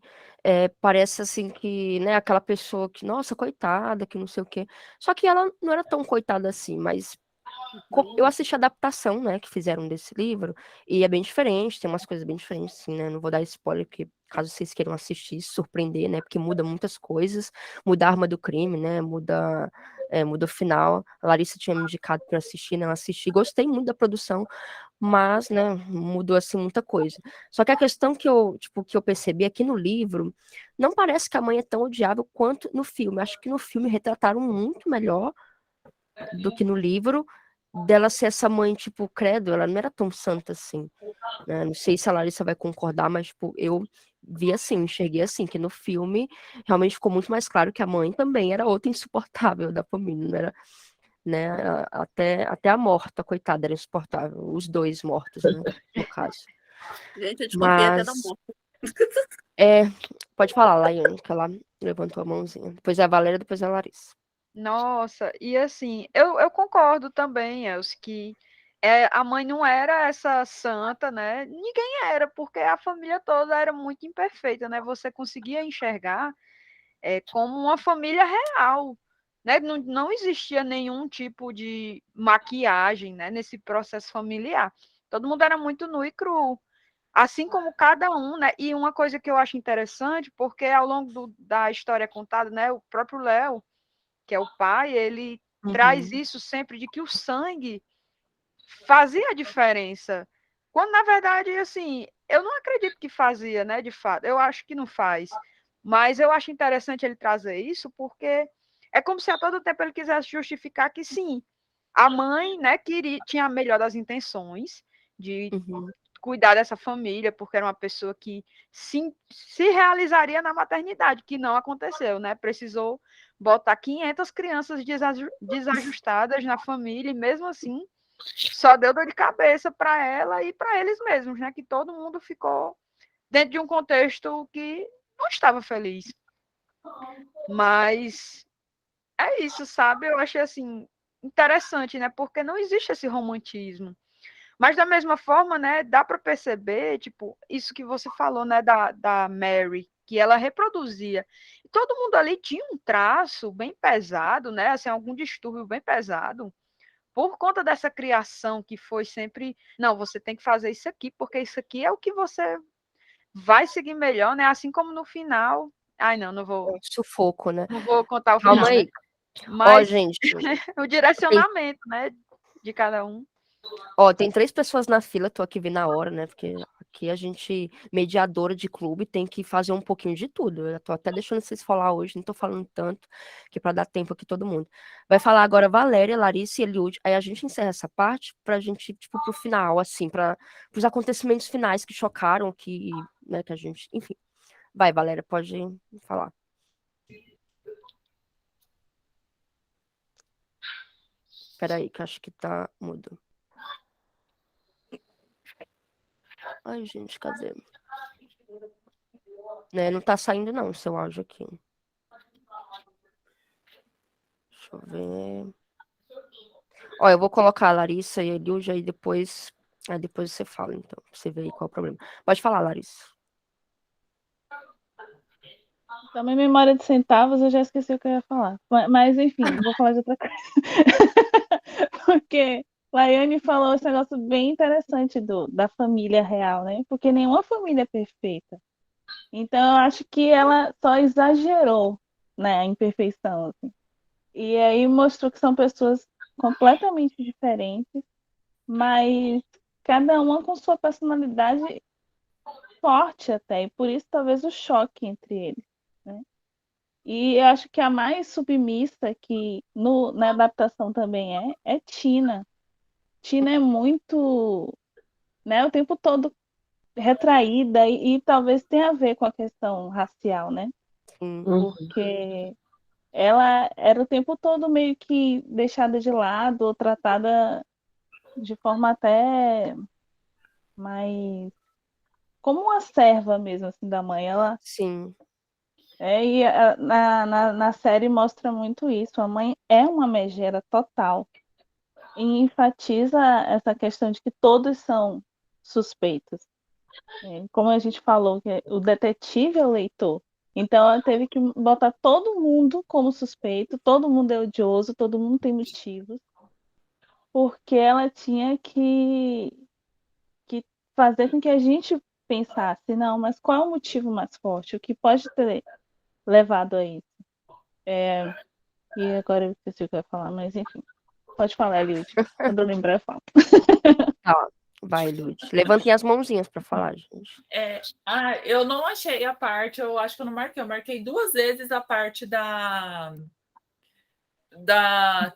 parece assim que, né, aquela pessoa que, nossa, coitada, que não sei o quê. Só que ela não era tão coitada assim, mas eu assisti a adaptação, né, que fizeram desse livro, e é bem diferente, tem umas coisas bem diferentes, assim, né, não vou dar spoiler, porque caso vocês queiram assistir, se surpreender, né, porque muda muitas coisas, muda a arma do crime, né, muda o final. A Larissa tinha me indicado para assistir, né, eu assisti, gostei muito da produção, mas, né, mudou, assim, muita coisa. Só que a questão que eu percebi aqui no livro, não parece que a mãe é tão odiável quanto no filme. Acho que no filme retrataram muito melhor do que no livro, dela ser essa mãe, tipo, credo, ela não era tão santa assim, né? Não sei se a Larissa vai concordar, mas, tipo, eu vi assim, enxerguei assim, que no filme realmente ficou muito mais claro que a mãe também era outra insuportável da família, não era, né? Até a morta, coitada, era insuportável, os dois mortos, né? No caso. Gente, eu desconfiei até da Mas, morte. pode falar, Laiane, que ela levantou a mãozinha. Depois é a Valéria, depois é a Larissa. nossa, e assim, eu concordo também, Elcio, que a mãe não era essa santa, né? Ninguém era, porque a família toda era muito imperfeita, né? Você conseguia enxergar como uma família real, né? Não existia nenhum tipo de maquiagem, né, nesse processo familiar. Todo mundo era muito nu e cru, assim como cada um, né? E uma coisa que eu acho interessante, porque ao longo da história contada, né, o próprio Léo, que é o pai, ele traz isso sempre de que o sangue fazia a diferença. Quando, na verdade, assim, eu não acredito que fazia, né, de fato. Eu acho que não faz. Mas eu acho interessante ele trazer isso, porque é como se a todo tempo ele quisesse justificar que sim, a mãe, né, tinha a melhor das intenções de cuidar dessa família, porque era uma pessoa que se realizaria na maternidade, que não aconteceu, né? Precisou botar 500 crianças desajustadas na família, e mesmo assim só deu dor de cabeça para ela e para eles mesmos, né? Que todo mundo ficou dentro de um contexto que não estava feliz. Mas é isso, sabe? Eu achei assim interessante, né? Porque não existe esse romantismo. Mas da mesma forma, né, dá para perceber, tipo, isso que você falou, né, da Mary, que ela reproduzia. E todo mundo ali tinha um traço bem pesado, né, assim, algum distúrbio bem pesado, por conta dessa criação que foi sempre, não, você tem que fazer isso aqui, porque isso aqui é o que você vai seguir melhor, né? Assim como no final. Ai, não vou. Sufoco, né? Não vou contar o Calma final, né? aí. Ó, Mas gente, o tem, direcionamento, né, de cada um. ó, tem 3 pessoas na fila, tô aqui vendo a hora, né? Porque aqui a gente, mediadora de clube, tem que fazer um pouquinho de tudo. Eu tô até deixando vocês falar hoje, não tô falando tanto, que para dar tempo aqui todo mundo. Vai falar agora Valéria, Larissa e Eliud. Aí a gente encerra essa parte pra gente, tipo, pro final, assim, para os acontecimentos finais que chocaram, que, né, que a gente, enfim. Vai, Valéria, pode falar. Peraí, que eu acho que tá mudo. Ai, gente, cadê? Né, não tá saindo não, o seu áudio aqui. Deixa eu ver. Ó, eu vou colocar a Larissa e a Eliud, aí depois você fala, então, pra você ver aí qual é o problema. Pode falar, Larissa. Também memória de centavos, eu já esqueci o que eu ia falar. Mas enfim, vou falar de outra coisa. Porque Laiane falou esse negócio bem interessante da família real, né? Porque nenhuma família é perfeita. Então, eu acho que ela só exagerou, né, a imperfeição, assim. E aí mostrou que são pessoas completamente diferentes, mas cada uma com sua personalidade forte até, e por isso talvez o choque entre eles, né? E eu acho que a mais submissa que na adaptação também é Tina. Tina é muito, né, o tempo todo retraída e talvez tenha a ver com a questão racial, né? Sim. Porque ela era o tempo todo meio que deixada de lado ou tratada de forma até mais como uma serva mesmo assim da mãe. Ela Sim. na série mostra muito isso. A mãe é uma megera total e enfatiza essa questão de que todos são suspeitos. Como a gente falou, que o detetive é o leitor. Então ela teve que botar todo mundo como suspeito, todo mundo é odioso, todo mundo tem motivos, porque ela tinha que fazer com que a gente pensasse, não, mas qual é o motivo mais forte? O que pode ter levado a isso? E agora eu esqueci o que eu ia falar, mas enfim. Pode falar, Eliud. Quando eu lembrar, eu falo. Tá, vai, Eliud. Levantem as mãozinhas pra falar, gente. Eu não achei a parte, eu acho que eu não marquei. Eu marquei 2 vezes a parte da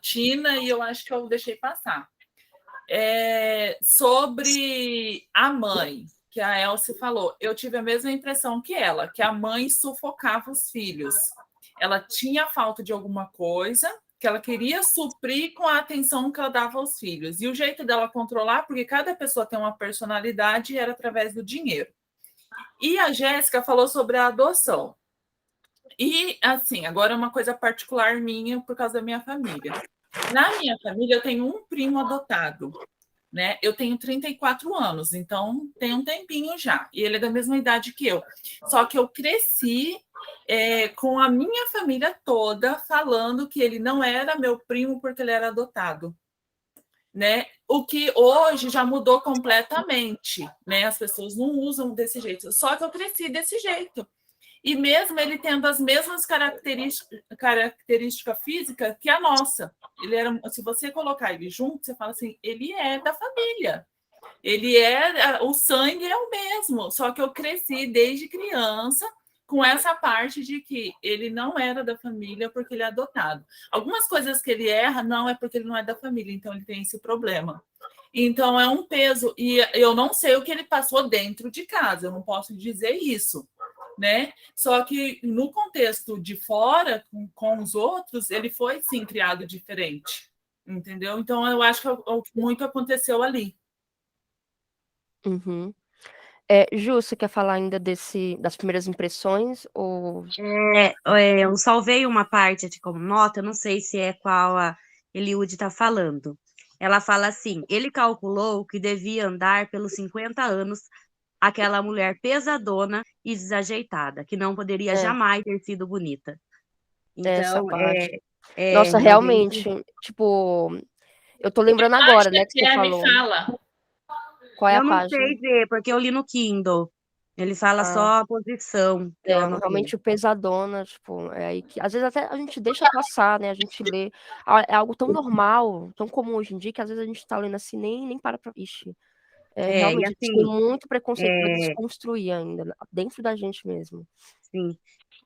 Tina e eu acho que eu deixei passar. Sobre a mãe, que a Elsie falou, eu tive a mesma impressão que ela, que a mãe sufocava os filhos. Ela tinha falta de alguma coisa que ela queria suprir com a atenção que ela dava aos filhos. E o jeito dela controlar, porque cada pessoa tem uma personalidade, era através do dinheiro. E a Jéssica falou sobre a adoção. E, assim, agora é uma coisa particular minha, por causa da minha família. Na minha família, eu tenho um primo adotado, né? Eu tenho 34 anos, então tem um tempinho já. E ele é da mesma idade que eu. Só que eu cresci com a minha família toda falando que ele não era meu primo porque ele era adotado, né? O que hoje já mudou completamente, né? As pessoas não usam desse jeito. Só que eu cresci desse jeito. E mesmo ele tendo as mesmas características físicas que a nossa. Ele era, se você colocar ele junto, você fala assim, ele é da família. O sangue é o mesmo, só que eu cresci desde criança com essa parte de que ele não era da família porque ele é adotado. Algumas coisas que ele erra não é porque ele não é da família, então ele tem esse problema. Então é um peso, e eu não sei o que ele passou dentro de casa, eu não posso dizer isso, né? Só que no contexto de fora, com os outros, ele foi sim criado diferente, entendeu? Então eu acho que muito aconteceu ali. Uhum. Ju, você quer falar ainda das primeiras impressões? Ou... Eu salvei uma parte aqui como nota, eu não sei se é qual a Eliud está falando. Ela fala assim, ele calculou que devia andar pelos 50 anos aquela mulher pesadona e desajeitada, que não poderia jamais ter sido bonita. Essa Então, parte. Nossa, realmente, tipo, eu tô lembrando agora, né, que você falou. Me fala. Qual é a Eu não página? sei ver, porque eu li no Kindle. Ele fala Ah, só a posição que eu anotei. realmente pesadona, tipo, é aí que às vezes até a gente deixa passar, né? A gente lê. É algo tão normal, tão comum hoje em dia, que às vezes a gente tá lendo assim, nem para pra. Ixi, E realmente, a gente tem assim, muito preconceito para é, desconstruir ainda, dentro da gente mesmo. sim,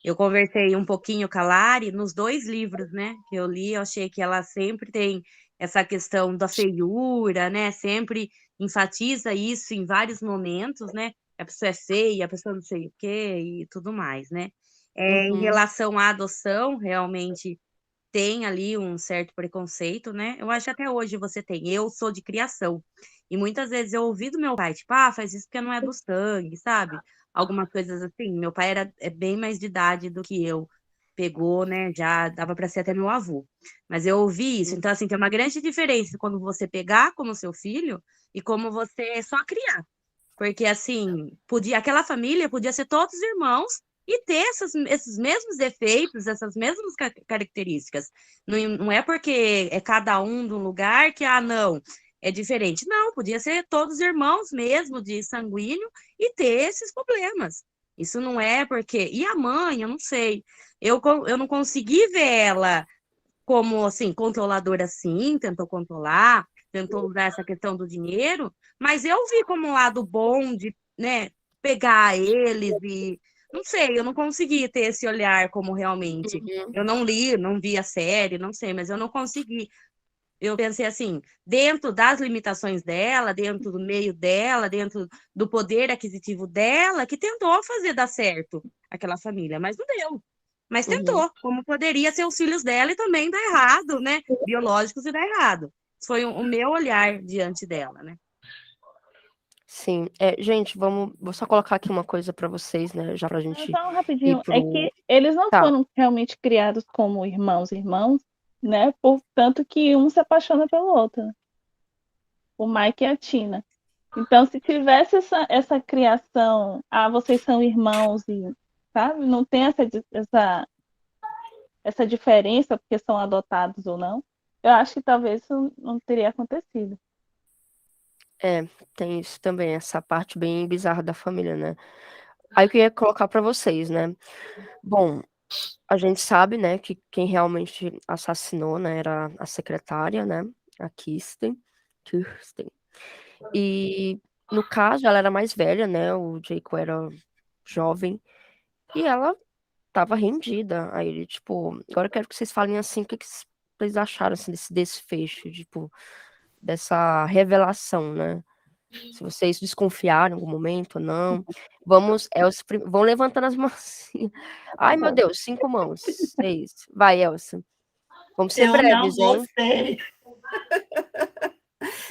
eu conversei um pouquinho com a Lari nos 2 livros, né, que eu li, eu achei que ela sempre tem essa questão da feiura, né, sempre enfatiza isso em vários momentos, né, a pessoa é feia, a pessoa não sei o quê e tudo mais, né. Em Uhum. relação à adoção, realmente tem ali um certo preconceito, né, eu acho que até hoje você tem. Eu sou de criação, e muitas vezes eu ouvi do meu pai, tipo: "Ah, faz isso porque não é do sangue", sabe, algumas coisas assim. Meu pai é bem mais de idade do que eu, pegou, né, já dava para ser até meu avô. Mas eu ouvi isso, então assim, tem uma grande diferença quando você pegar como seu filho e como você só criar. Porque assim, podia aquela família podia ser todos irmãos e ter esses mesmos defeitos, essas mesmas características. Não é porque é cada um de um lugar que, não, é diferente. Não, podia ser todos irmãos mesmo, de sanguíneo, e ter esses problemas. Isso não é porque. E a mãe, eu não sei. Eu não consegui ver ela como, assim, controladora, sim, tentou controlar, tentou usar essa questão do dinheiro, mas eu vi como um lado bom de, né, pegar eles e, não sei, eu não consegui ter esse olhar como realmente. Uhum. Eu não li, não vi a série, não sei, mas eu não consegui. Eu pensei assim, dentro das limitações dela, dentro do meio dela, dentro do poder aquisitivo dela, que tentou fazer dar certo aquela família, mas não deu. Mas Uhum. tentou, como poderia ser os filhos dela e também dar errado, né? Biológicos e dar errado. Foi o meu olhar diante dela, né? Sim. Gente, vou só colocar aqui uma coisa para vocês, né? Já pra gente Só ir rapidinho, é pro. que eles não Tá. foram realmente criados como irmãos, né? Portanto que um se apaixona pelo outro, né? O Mike e a Tina. Então, se tivesse essa criação, vocês são irmãos e, sabe? Não tem essa diferença porque são adotados ou não. Eu acho que talvez isso não teria acontecido. Tem isso também, essa parte bem bizarra da família, né? Aí eu queria colocar para vocês, né? Bom, a gente sabe, né, que quem realmente assassinou, né, era a secretária, né? A Kirsten. E no caso, ela era mais velha, né? O Jacob era jovem. E ela tava rendida a ele. Tipo, agora eu quero que vocês falem assim, o que vocês acharam assim, desse desfecho, tipo, dessa revelação, né? Se vocês desconfiaram em algum momento ou não. Elsa, vão levantando as mãos. Ai, meu Deus, 5 mãos. 6. Vai, Elsa. Vamos ser Eu não breves, hein? gostei.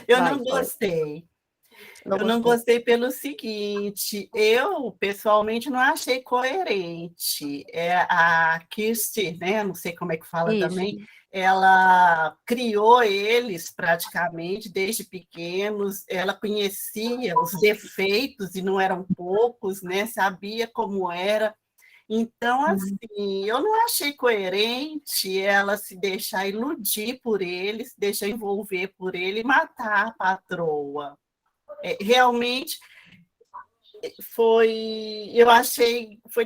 Eu Vai, não fala. gostei. Não Eu não gostou. gostei pelo seguinte, eu pessoalmente não achei coerente. A Kirsty, né? Não sei como é que fala Isso. também. Ela criou eles praticamente desde pequenos. Ela conhecia os defeitos e não eram poucos, né? Sabia como era. Então, assim, eu não achei coerente ela se deixar iludir por ele, se deixar envolver por ele e matar a patroa. Realmente foi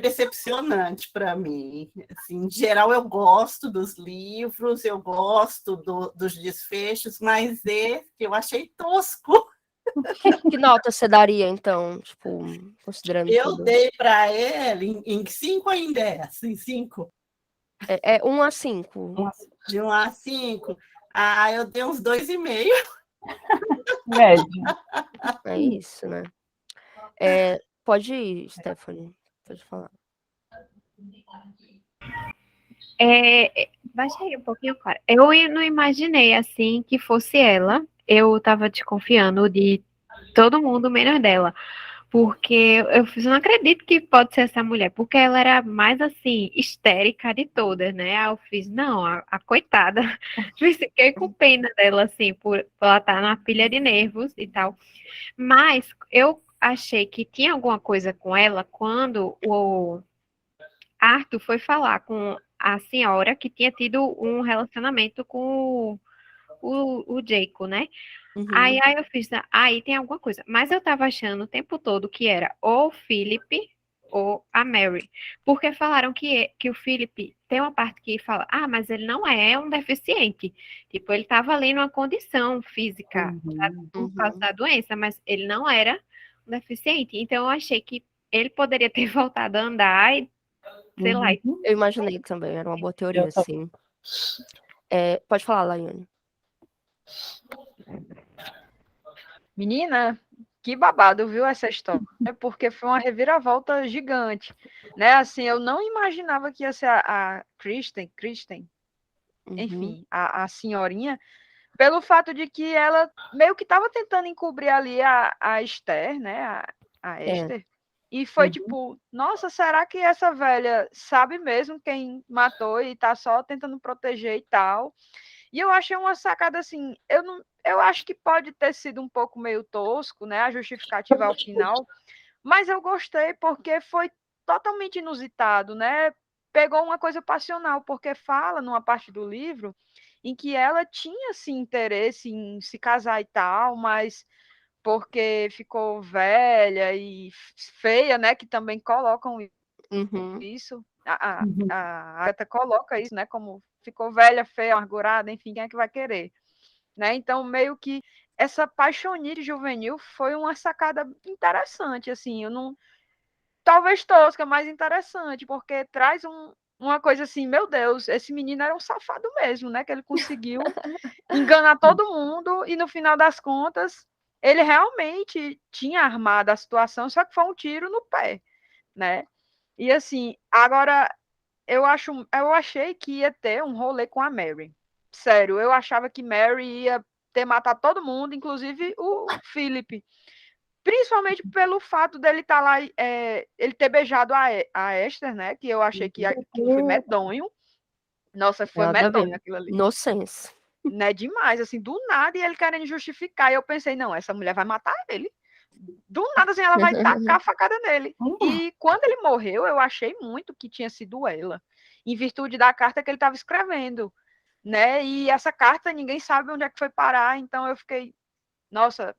decepcionante para mim. Assim, em geral, eu gosto dos livros, eu gosto dos desfechos, mas esse eu achei tosco. Que nota você daria, então? Tipo, considerando Eu tudo. dei para ele em 5 ou em 10? Em 5. 1 a 5. De 1 a 5. Eu dei uns 2,5. Médio. É isso, né? Pode ir, Stephanie. Pode falar. Baixei um pouquinho, cara. Eu não imaginei assim que fosse ela. Eu tava desconfiando de todo mundo menos dela. Porque não acredito que pode ser essa mulher, porque ela era mais assim, histérica de todas, né? Aí eu fiz, não, a coitada. Fiquei com pena dela, assim, por ela estar na pilha de nervos e tal. Mas eu achei que tinha alguma coisa com ela quando o Arthur foi falar com a senhora que tinha tido um relacionamento com o Jacob, né? Uhum. Aí eu fiz, aí tem alguma coisa. Mas eu tava achando o tempo todo que era ou o Philip ou a Mary. Porque falaram que o Philip tem uma parte que fala, mas ele não é um deficiente. Tipo, ele tava ali numa condição física por causa Uhum. da doença, mas ele não era um deficiente. Então eu achei que ele poderia ter voltado a andar e, sei lá. Eu imaginei também, era uma boa teoria, sim. Pode falar, Laiane. Menina, que babado, viu, essa história? Porque foi uma reviravolta gigante, né? Assim, eu não imaginava que ia ser a Kristen, enfim, a senhorinha, pelo fato de que ela meio que estava tentando encobrir ali a Esther, né? A Esther. E foi tipo, nossa, será que essa velha sabe mesmo quem matou e tá só tentando proteger e tal? E eu achei uma sacada assim, eu acho que pode ter sido um pouco meio tosco, né, a justificativa ao final, mas eu gostei porque foi totalmente inusitado, né? Pegou uma coisa passional, porque fala numa parte do livro em que ela tinha assim interesse em se casar e tal, mas porque ficou velha e feia, né, que também colocam isso. A Agatha coloca isso, né, como ficou velha, feia, amargurada, enfim, quem é que vai querer? Né? Então, meio que essa paixonite juvenil foi uma sacada interessante, assim, eu não... Talvez tosca, mas interessante, porque traz uma coisa assim, meu Deus, esse menino era um safado mesmo, né? Que ele conseguiu enganar todo mundo e no final das contas ele realmente tinha armado a situação, só que foi um tiro no pé, né? E assim, agora eu achei que ia ter um rolê com a Mary. Sério, eu achava que Mary ia ter matado todo mundo, inclusive o Philip. Principalmente pelo fato dele estar lá, ele ter beijado a Esther, né? Que eu achei que aquilo foi medonho. Nossa, foi Nada a ver. medonho aquilo ali. Inocência. Né, demais, assim, do nada, e ele querendo justificar. E eu pensei, não, essa mulher vai matar ele. Do nada, assim, ela vai tacar a facada nele. E quando ele morreu, eu achei muito que tinha sido ela, em virtude da carta que ele estava escrevendo, né? E essa carta ninguém sabe onde é que foi parar, então eu fiquei, nossa,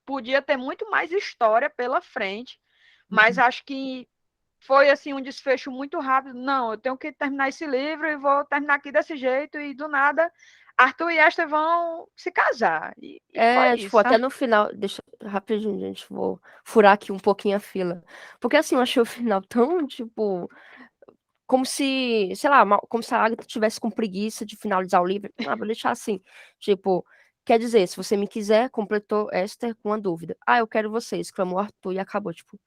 podia ter muito mais história pela frente, mas acho que foi assim um desfecho muito rápido. Não, eu tenho que terminar esse livro e vou terminar aqui desse jeito, e do nada Arthur e Esther vão se casar. E foi Tipo, isso. até no final. Deixa rapidinho, gente. Vou furar aqui um pouquinho a fila. Porque assim, eu achei o final tão, tipo. Como se, sei lá, como se a Agatha tivesse com preguiça de finalizar o livro. Vou deixar assim. Tipo, quer dizer, se você me quiser, completou Esther com uma dúvida. Eu quero você, exclamou Arthur e acabou, tipo.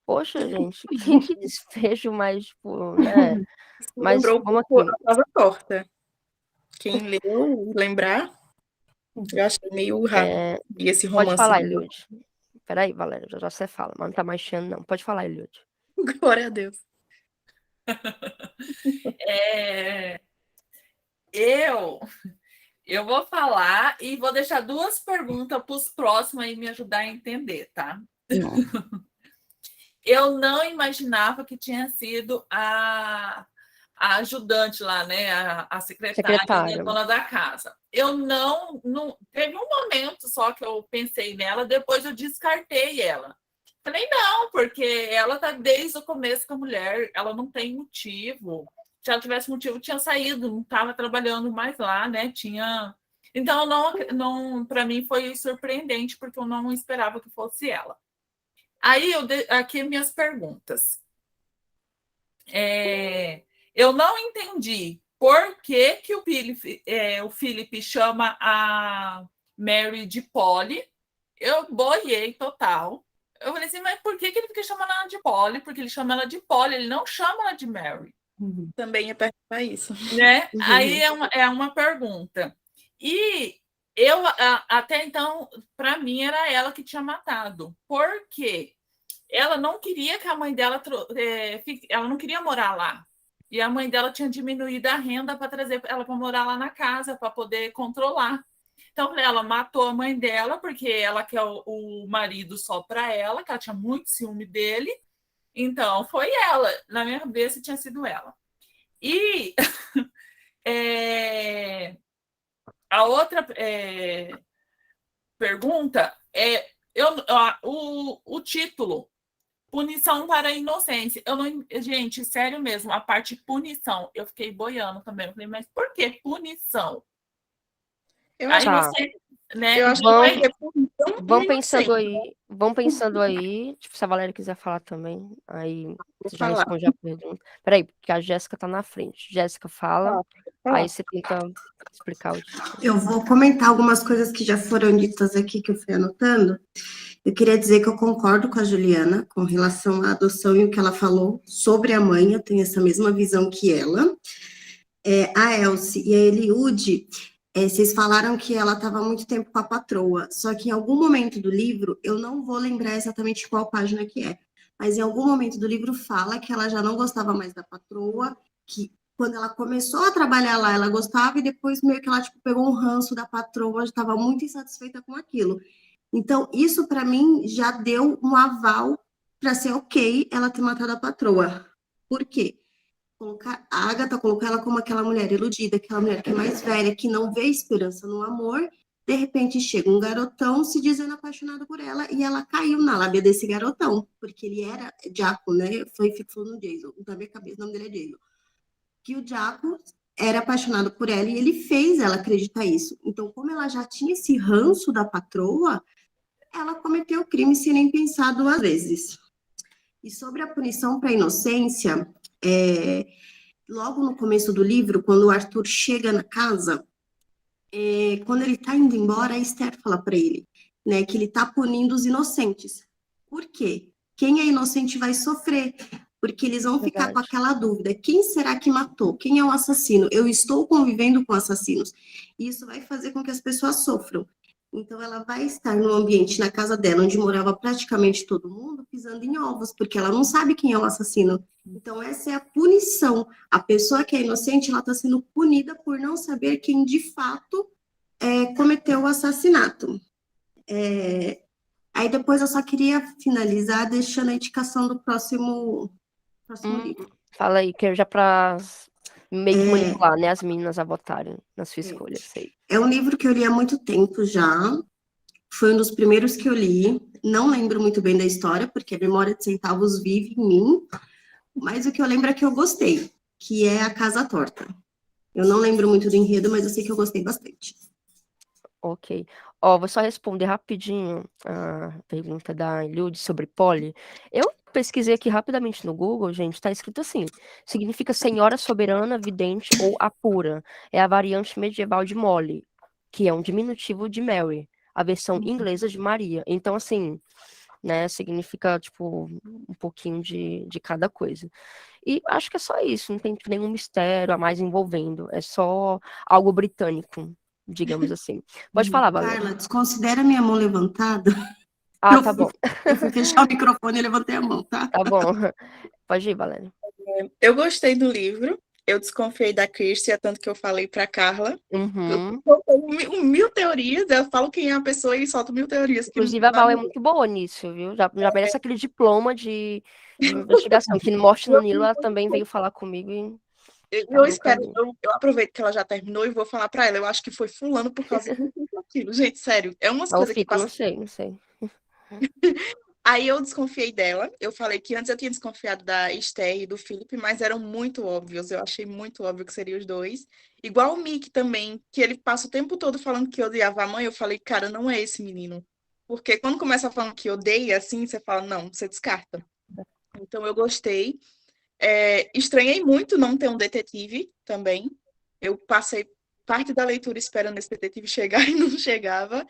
Poxa, gente, que desfecho mais, tipo, né? Mas Lembrou um vamos pouco aqui. a Nova Torta. Quem leu, lembrar, eu achei meio rápido. E esse Pode romance. falar, Eliud. Peraí, Valéria, já você fala, mas não tá mais chiando, não. Pode falar, Eliud. Glória a Deus. Eu vou falar e vou deixar duas perguntas para os próximos aí me ajudar a entender, tá? Eu não imaginava que tinha sido a ajudante lá, né? A secretária da dona da casa. Eu não. Teve um momento só que eu pensei nela, depois eu descartei ela. Falei, não, porque ela tá desde o começo com a mulher, ela não tem motivo. Se ela tivesse motivo, tinha saído, não estava trabalhando mais lá, né? Então, não, para mim foi surpreendente, porque eu não esperava que fosse ela. Aí, aqui minhas perguntas. Eu não entendi por que o Philip chama a Mary de Polly. Eu boiei total. Eu falei assim, mas por que ele fica chamando ela de Polly? Porque ele chama ela de Polly, ele não chama ela de Mary. Também ia perguntar isso. Né? Aí é uma pergunta. E eu, até então, para mim, era ela que tinha matado. Por quê? Ela não queria que a mãe dela... ela não queria morar lá. E a mãe dela tinha diminuído a renda para trazer ela para morar lá na casa, para poder controlar. Então, ela matou a mãe dela, porque ela quer o marido só para ela, que ela tinha muito ciúme dele. Então, foi ela. Na minha cabeça, tinha sido ela. E A outra pergunta é o título, Punição para a Inocência. Eu não, gente, sério mesmo, a parte punição, eu fiquei boiando também. Eu falei, mas por que punição? Eu Aí acho, Tá. você, né? eu acho Então, que é punição Vão e pensando inocência. aí, vão pensando aí. Tipo, se a Valéria quiser falar também, aí Vou você já falar. responde a pergunta. Peraí, porque a Jéssica tá na frente. Jéssica fala, aí você tenta explicar o título. Eu vou comentar algumas coisas que já foram ditas aqui, que eu fui anotando. Eu queria dizer que eu concordo com a Juliana com relação à adoção e o que ela falou sobre a mãe, eu tenho essa mesma visão que ela. A Elsie e a Eliude, vocês falaram que ela estava muito tempo com a patroa, só que em algum momento do livro, eu não vou lembrar exatamente qual página que é, mas em algum momento do livro fala que ela já não gostava mais da patroa, que quando ela começou a trabalhar lá, ela gostava, e depois meio que ela tipo, pegou um ranço da patroa, já estava muito insatisfeita com aquilo. Então, isso para mim já deu um aval para ser ok ela ter matado a patroa. Por quê? A Agatha colocou ela como aquela mulher iludida, aquela mulher que é mais velha, que não vê esperança no amor. De repente chega um garotão se dizendo apaixonado por ela e ela caiu na lábia desse garotão, porque ele era Jaco, né? Foi fixo no Jason, na minha cabeça o nome dele é Jason. Que o Jaco era apaixonado por ela e ele fez ela acreditar isso. Então, como ela já tinha esse ranço da patroa, ela cometeu o crime sem nem pensar duas vezes. E sobre a punição para a inocência, logo no começo do livro, quando o Arthur chega na casa, quando ele está indo embora, a Esther fala para ele, né, que ele está punindo os inocentes. Por quê? Quem é inocente vai sofrer, porque eles vão ficar com aquela dúvida: quem será que matou? Quem é o assassino? Eu estou convivendo com assassinos. E isso vai fazer com que as pessoas sofram. Então, ela vai estar no ambiente, na casa dela, onde morava praticamente todo mundo, pisando em ovos, porque ela não sabe quem é o assassino. Então, essa é a punição. A pessoa que é inocente, ela está sendo punida por não saber quem, de fato, cometeu o assassinato. Aí, depois, eu só queria finalizar deixando a indicação do próximo livro. Fala aí, que é já para meio que manipular, né, as meninas a votarem na sua escolha. Sei. É um livro que eu li há muito tempo já. Foi um dos primeiros que eu li. Não lembro muito bem da história, porque a memória de centavos vive em mim. Mas o que eu lembro é que eu gostei, que é A Casa Torta. Eu não lembro muito do enredo, mas eu sei que eu gostei bastante. Ok. Vou só responder rapidinho a pergunta da Eliude sobre Polly. Eu pesquisei aqui rapidamente no Google, gente, tá escrito assim: significa senhora soberana, vidente ou apura. É a variante medieval de Molly, que é um diminutivo de Mary, a versão inglesa de Maria. Então, assim, né, significa, tipo, um pouquinho de cada coisa. E acho que é só isso, não tem nenhum mistério a mais envolvendo, é só algo britânico, digamos assim. Pode falar, Valéria. Carla, desconsidera minha mão levantada. Tá bom. Eu fui fechar o microfone e levantei a mão, tá? Tá bom. Pode ir, Valéria. Eu gostei do livro. Eu desconfiei da Kirsty, tanto que eu falei para Carla. Uhum. Eu tenho mil teorias, eu falo quem é a pessoa e solto mil teorias. Inclusive, a Val é muito boa nisso, viu? Já merece aquele diploma de investigação, que no Morte no Nilo ela também veio falar comigo e... Eu aproveito que ela já terminou e vou falar para ela. Eu acho que foi fulano por causa daquilo. Gente, sério, é umas coisas que passam. Não sei. Aí eu desconfiei dela. Eu falei que antes eu tinha desconfiado da Esther e do Felipe, mas eram muito óbvios. Eu achei muito óbvio que seriam os dois. Igual o Mick também, que ele passa o tempo todo falando que odiava a mãe. Eu falei, cara, não é esse menino. Porque quando começa falando que odeia, assim, você fala, não, você descarta. Então eu gostei. Estranhei muito não ter um detetive também. Eu passei parte da leitura esperando esse detetive chegar e não chegava.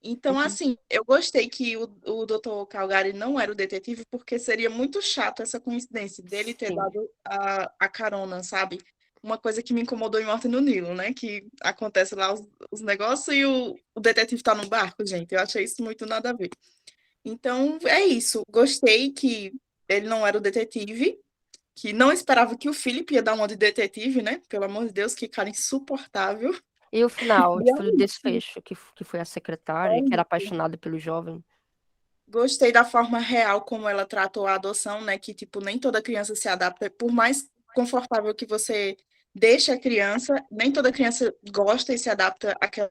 Então, assim, eu gostei que o Dr. Calgary não era o detetive, porque seria muito chato essa coincidência dele ter dado a carona, sabe? Uma coisa que me incomodou em Morte no Nilo, né? Que acontece lá os negócios e o detetive tá no barco, gente. Eu achei isso muito nada a ver. Então, é isso. Gostei que ele não era o detetive, que não esperava que o Philip ia dar uma de detetive, né? Pelo amor de Deus, que cara insuportável. E o final, tipo, o desfecho, que foi a secretária, que era apaixonada pelo jovem. Gostei da forma real como ela tratou a adoção, né? Que, tipo, nem toda criança se adapta. Por mais confortável que você deixa a criança, nem toda criança gosta e se adapta àquela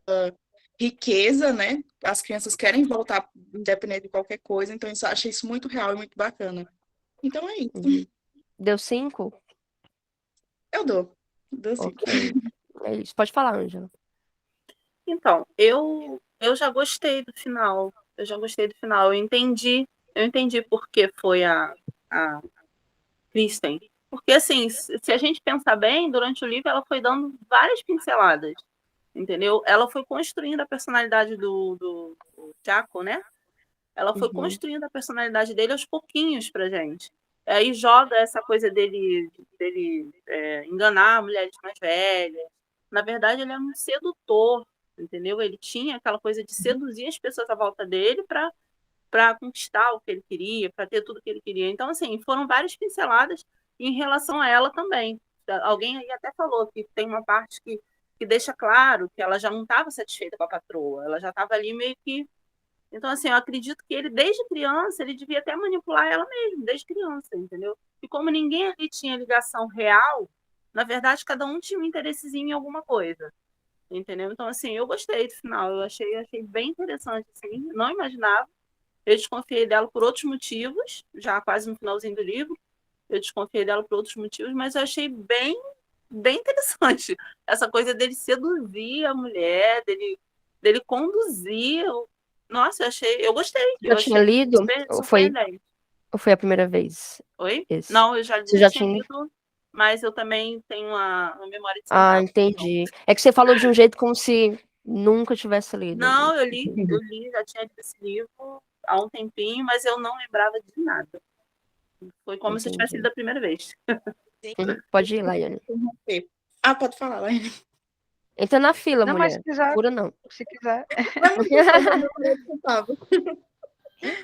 riqueza, né? As crianças querem voltar independente de qualquer coisa, então eu achei isso muito real e muito bacana. Então é isso. Deu 5? Eu dou 5. Ok. É isso. Pode falar, Ângela. Então, eu já gostei do final. Eu entendi por que foi a Kristen. Porque, assim, se a gente pensar bem, durante o livro ela foi dando várias pinceladas, entendeu? Ela foi construindo a personalidade do Jaco, né? Ela foi construindo a personalidade dele aos pouquinhos pra gente. Aí joga essa coisa dele enganar mulheres mais velhas. Na verdade, ele é um sedutor, entendeu? Ele tinha aquela coisa de seduzir as pessoas à volta dele para conquistar o que ele queria, para ter tudo que ele queria. Então, assim, foram várias pinceladas em relação a ela também. Alguém aí até falou que tem uma parte que deixa claro que ela já não estava satisfeita com a patroa, ela já estava ali meio que... Então, assim, eu acredito que ele, desde criança, ele devia até manipular ela mesmo, desde criança, entendeu? E como ninguém ali tinha ligação real, na verdade, cada um tinha um interessezinho em alguma coisa, entendeu? Então, assim, eu gostei do final, eu achei bem interessante, assim, não imaginava. Eu desconfiei dela por outros motivos, já quase no finalzinho do livro. Eu desconfiei dela por outros motivos, mas eu achei bem, bem interessante. Essa coisa dele seduzir a mulher, dele conduzir. Nossa, eu gostei. Já tinha lido? Ou foi Surpreendente. a primeira vez? Oi? Esse? Não, eu já Você já tinha tinha? lido, mas eu também tenho uma memória de Ah, São entendi. É que você falou de um jeito como se nunca tivesse lido. Não, eu li, já tinha lido esse livro há um tempinho, mas eu não lembrava de nada. Foi como se eu tivesse lido a primeira vez. Pode ir, Laiane. Ah, pode falar, Laiane. Entra na fila, Não, mulher. mas se quiser. Fura não. Se quiser.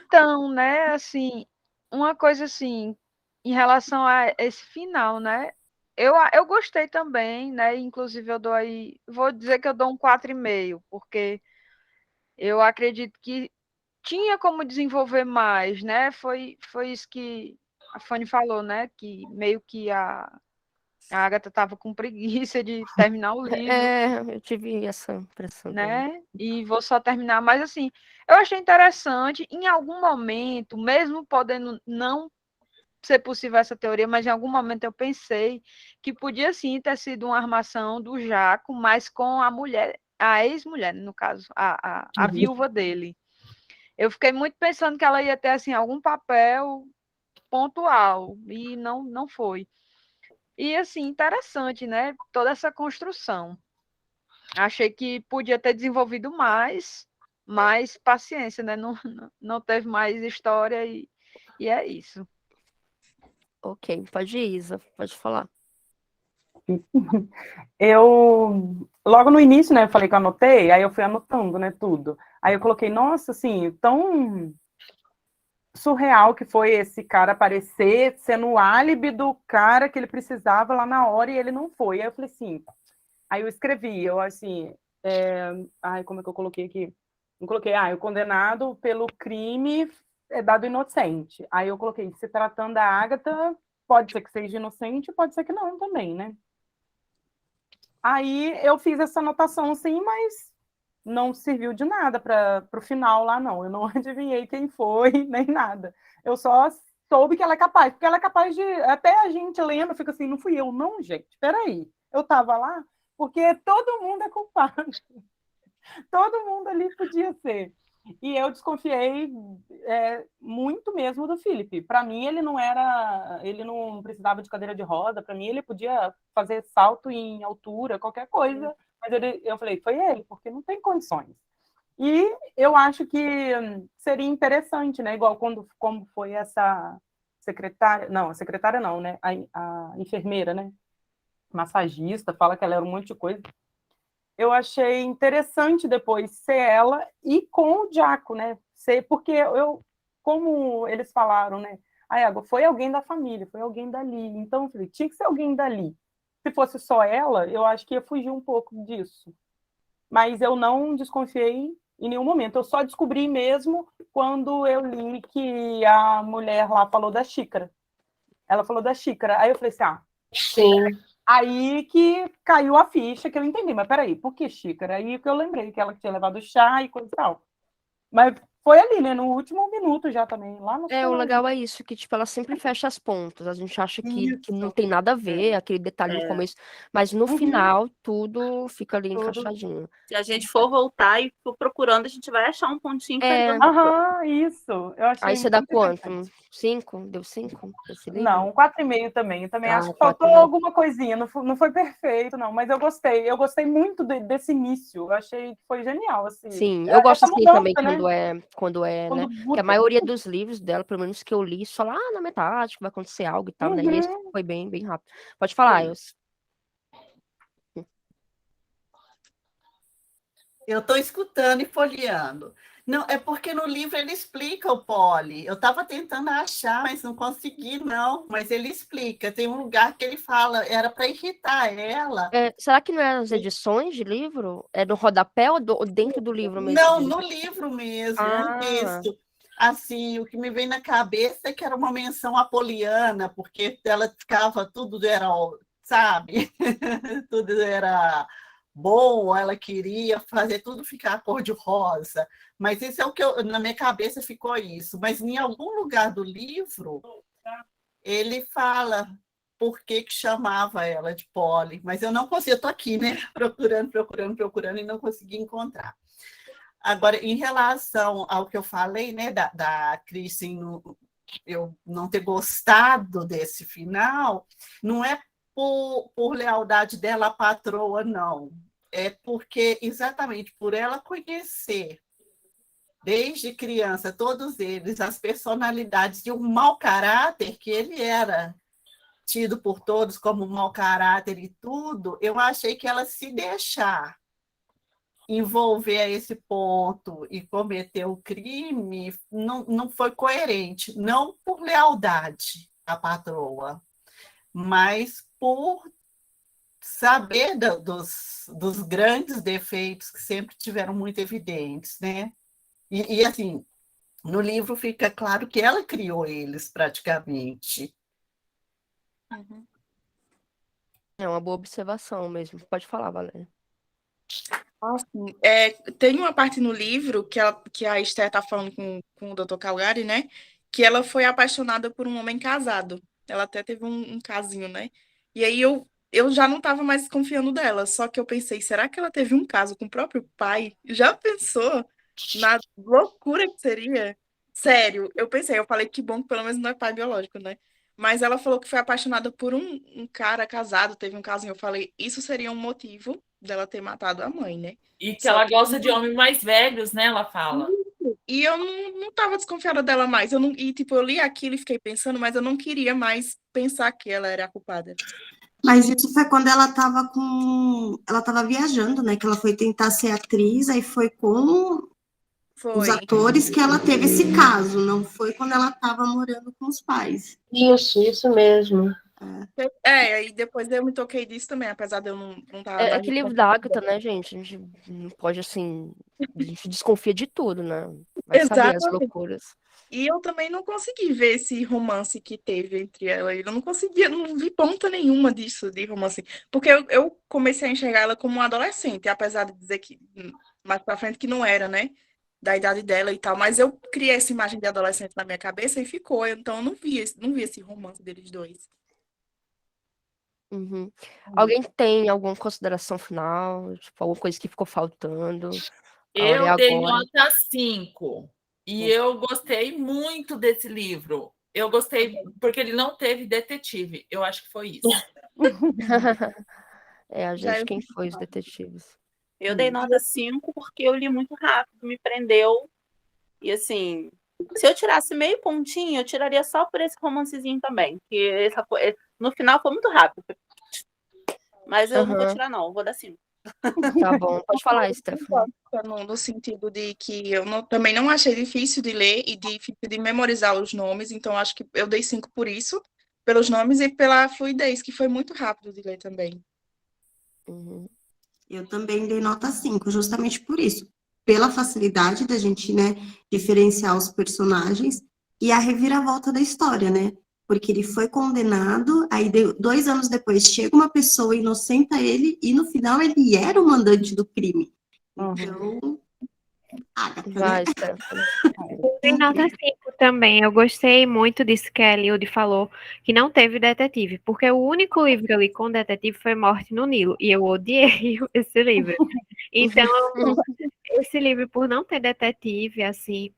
Então, né, assim, uma coisa assim, em relação a esse final, né? Eu gostei também, né? Inclusive eu dou aí, vou dizer que eu dou um 4,5, porque eu acredito que tinha como desenvolver mais, né? Foi isso que a Fanny falou, né? Que meio que a Agatha estava com preguiça de terminar o livro. Eu tive essa impressão. Né? E vou só terminar, mas assim, eu achei interessante, em algum momento, mesmo podendo não ser possível essa teoria, mas em algum momento eu pensei que podia sim ter sido uma armação do Jaco, mas com a mulher, a ex-mulher, no caso, a viúva dele. Eu fiquei muito pensando que ela ia ter assim algum papel pontual e não foi. E assim, interessante, né? Toda essa construção. Achei que podia ter desenvolvido mais paciência, né? Não teve mais história e é isso. Ok, pode ir, Isa, pode falar. Eu, logo no início, né, eu falei que eu anotei, aí eu fui anotando, né, tudo. Aí eu coloquei, nossa, assim, tão surreal que foi esse cara aparecer sendo o álibi do cara que ele precisava lá na hora e ele não foi. Aí eu falei assim, aí eu escrevi, eu assim, como é que eu coloquei aqui? Eu coloquei, o condenado pelo crime é dado inocente. Aí eu coloquei, se tratando da Agatha, pode ser que seja inocente, pode ser que não também, né? Aí eu fiz essa anotação, sim, mas não serviu de nada para o final lá, não. Eu não adivinhei quem foi, nem nada. Eu só soube que ela é capaz, porque ela é capaz de... Até a gente lendo, fica assim, não fui eu, não, gente, peraí. Eu estava lá, porque todo mundo é culpado. Todo mundo ali podia ser. E eu desconfiei muito mesmo do Philip. Para mim, ele não precisava de cadeira de roda. Para mim, ele podia fazer salto em altura, qualquer coisa. Mas eu falei, foi ele, porque não tem condições. E eu acho que seria interessante, né? Igual como foi essa secretária... Não, a secretária não, né? A enfermeira, né? Massagista, fala que ela era um monte de coisa. Eu achei interessante depois ser ela e com o Jaco, né? Porque como eles falaram, né? Foi alguém da família, foi alguém dali. Então, eu falei, tinha que ser alguém dali. Se fosse só ela, eu acho que ia fugir um pouco disso. Mas eu não desconfiei em nenhum momento. Eu só descobri mesmo quando eu li que a mulher lá falou da xícara. Ela falou da xícara. Aí eu falei assim, Sim. Aí que caiu a ficha, que eu entendi. Mas peraí, por que xícara? Aí que eu lembrei que ela tinha levado chá e coisa e tal. Mas foi ali, né? No último minuto já também, lá no O finalzinho. legal é isso, que, tipo, ela sempre fecha as pontas. A gente acha que não Isso. tem nada a ver, aquele detalhe no começo, mas no Uhum. final tudo fica ali Tudo. encaixadinho. Se a gente for voltar e for procurando, a gente vai achar um pontinho que É. faz Aham, isso. Eu achei Aí você dá muito quanto? interessante. 5? Deu 5 esse livro? Não, 4,5 também. Eu também Tá, acho que faltou 4,5. alguma coisinha. Não foi perfeito, não. Mas eu gostei. Eu gostei muito desse início. Eu achei que foi genial, assim. Sim, eu gosto Essa assim mudança, também né? quando é, né? Quando Que a muda. maioria dos livros dela, pelo menos que eu li, só lá na metade que vai acontecer algo e tal, né? E esse Uhum. foi bem, bem rápido. Pode falar, Elsa. Eu estou escutando e folheando. Não, é porque no livro ele explica o poli. Eu estava tentando achar, mas não consegui, não. Mas ele explica. Tem um lugar que ele fala, era para irritar ela. Será que não é nas edições de livro? É no rodapé ou dentro do livro mesmo? Não, no livro mesmo, um Ah, texto. Assim, o que me vem na cabeça é que era uma menção apoliana, porque ela ficava, tudo era, sabe? Tudo era bom, ela queria fazer tudo ficar cor-de-rosa. Mas isso é o que na minha cabeça ficou isso. Mas em algum lugar do livro, ele fala por que chamava ela de Polly. Mas eu não consigo, eu estou aqui, né? Procurando e não consegui encontrar. Agora, em relação ao que eu falei, né, da Kristen, eu não ter gostado desse final, não é por lealdade dela à patroa, não. É porque, exatamente por ela conhecer, desde criança, todos eles, as personalidades de um mau caráter que ele era tido por todos como mau caráter e tudo, eu achei que ela se deixar envolver a esse ponto e cometer o crime não foi coerente, não por lealdade à patroa, mas por saber dos grandes defeitos que sempre tiveram muito evidentes, né? E assim, no livro fica claro que ela criou eles praticamente. Uhum. é uma boa observação mesmo. Pode falar, Valéria. Assim, tem uma parte no livro que a Esther está falando com o Dr. Calgary, né? Que ela foi apaixonada por um homem casado. Ela até teve um casinho, né? E aí eu já não estava mais confiando dela. Só que eu pensei, será que ela teve um caso com o próprio pai? Já pensou na loucura que seria? Sério, eu falei que bom que pelo menos não é pai biológico, né? Mas ela falou que foi apaixonada por um cara casado, teve um casinho. Eu falei, isso seria um motivo dela ter matado a mãe, né? E que ela gosta de homens mais velhos, né? Ela fala. E eu não tava desconfiada dela mais. Tipo, eu li aquilo e fiquei pensando, mas eu não queria mais pensar que ela era a culpada. Mas isso foi quando ela estava viajando, né? Que ela foi tentar ser atriz, aí foi com os atores que ela teve esse caso, não foi quando ela estava morando com os pais. Isso mesmo. E depois eu me toquei disso também, apesar de eu não estar É mais... que livro da Agatha, né, gente? A gente não pode, assim... A gente desconfia de tudo, né? Vai saber as loucuras. E eu também não consegui ver esse romance que teve entre ela e ele. Eu não conseguia, não vi ponta nenhuma disso, de romance. Porque eu comecei a enxergar ela como uma adolescente, apesar de dizer que mais pra frente que não era, né? Da idade dela e tal. Mas eu criei essa imagem de adolescente na minha cabeça e ficou. Então eu não vi esse romance deles dois. Uhum. Alguém tem alguma consideração final? Tipo, alguma coisa que ficou faltando? A hora é Eu dei agora. nota 5. E eu gostei muito desse livro. Eu gostei porque ele não teve detetive. Eu acho que foi isso. A gente, quem foi os detetives? Eu dei nota 5 porque eu li muito rápido, me prendeu. E assim, se eu tirasse meio pontinho, eu tiraria só por esse romancezinho também. Que no final foi muito rápido. Mas eu não vou tirar, não. Eu vou dar 5. Tá bom, pode falar, Stephanie. No sentido de que eu também não achei difícil de ler e difícil de memorizar os nomes, então acho que eu dei 5 por isso, pelos nomes e pela fluidez, que foi muito rápido de ler também. Uhum. Eu também dei nota 5, justamente por isso. Pela facilidade da gente, né, diferenciar os personagens e a reviravolta da história, né? porque ele foi condenado, aí 2 anos depois chega uma pessoa, inocenta ele, e no final ele era o mandante do crime. Então, Agatha, né? Vai, Stephanie. Eu dei nota 5 também. Eu gostei muito disso que a Eliud falou, que não teve detetive, porque o único livro que eu li com detetive foi Morte no Nilo, e eu odiei esse livro. Então, esse livro, por não ter detetive, assim,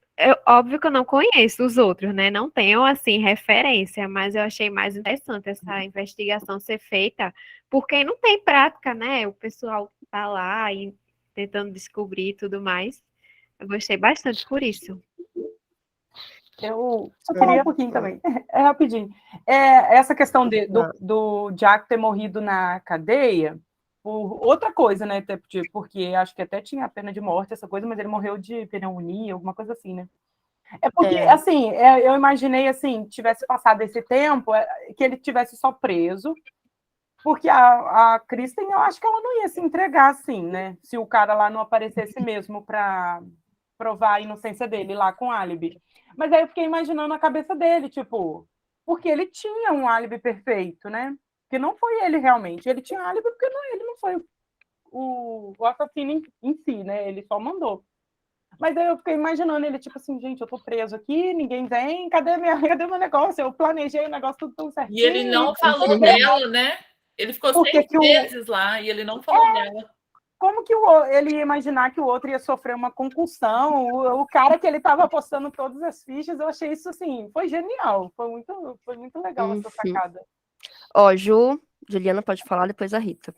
óbvio que eu não conheço os outros, né? Não tenho, assim, referência, mas eu achei mais interessante essa investigação ser feita, porque não tem prática, né? O pessoal tá lá e tentando descobrir e tudo mais. Eu gostei bastante por isso. Eu só queria um pouquinho também. É rapidinho. Essa questão do Jack ter morrido na cadeia, por outra coisa, né? Porque acho que até tinha a pena de morte, essa coisa, mas ele morreu de pneumonia, alguma coisa assim, né? É porque, assim, eu imaginei, assim, tivesse passado esse tempo, que ele tivesse só preso, porque a Kristen, eu acho que ela não ia se entregar assim, né? Se o cara lá não aparecesse mesmo para provar a inocência dele lá com álibi. Mas aí eu fiquei imaginando a cabeça dele, tipo, porque ele tinha um álibi perfeito, né? Que não foi ele realmente. Ele tinha álibi porque ele não foi o assassino em si, né? Ele só mandou. Mas aí eu fiquei imaginando ele, tipo assim, gente, eu tô preso aqui, ninguém vem, cadê meu negócio? Eu planejei o negócio tudo tão certinho. E ele não falou dela, né? Ele ficou 6 meses lá e ele não falou dela. Como que ele ia imaginar que o outro ia sofrer uma concussão? O cara que ele estava apostando todas as fichas, eu achei isso assim, foi genial, foi muito legal essa sacada. Ó, Juliana pode falar, depois a Rita.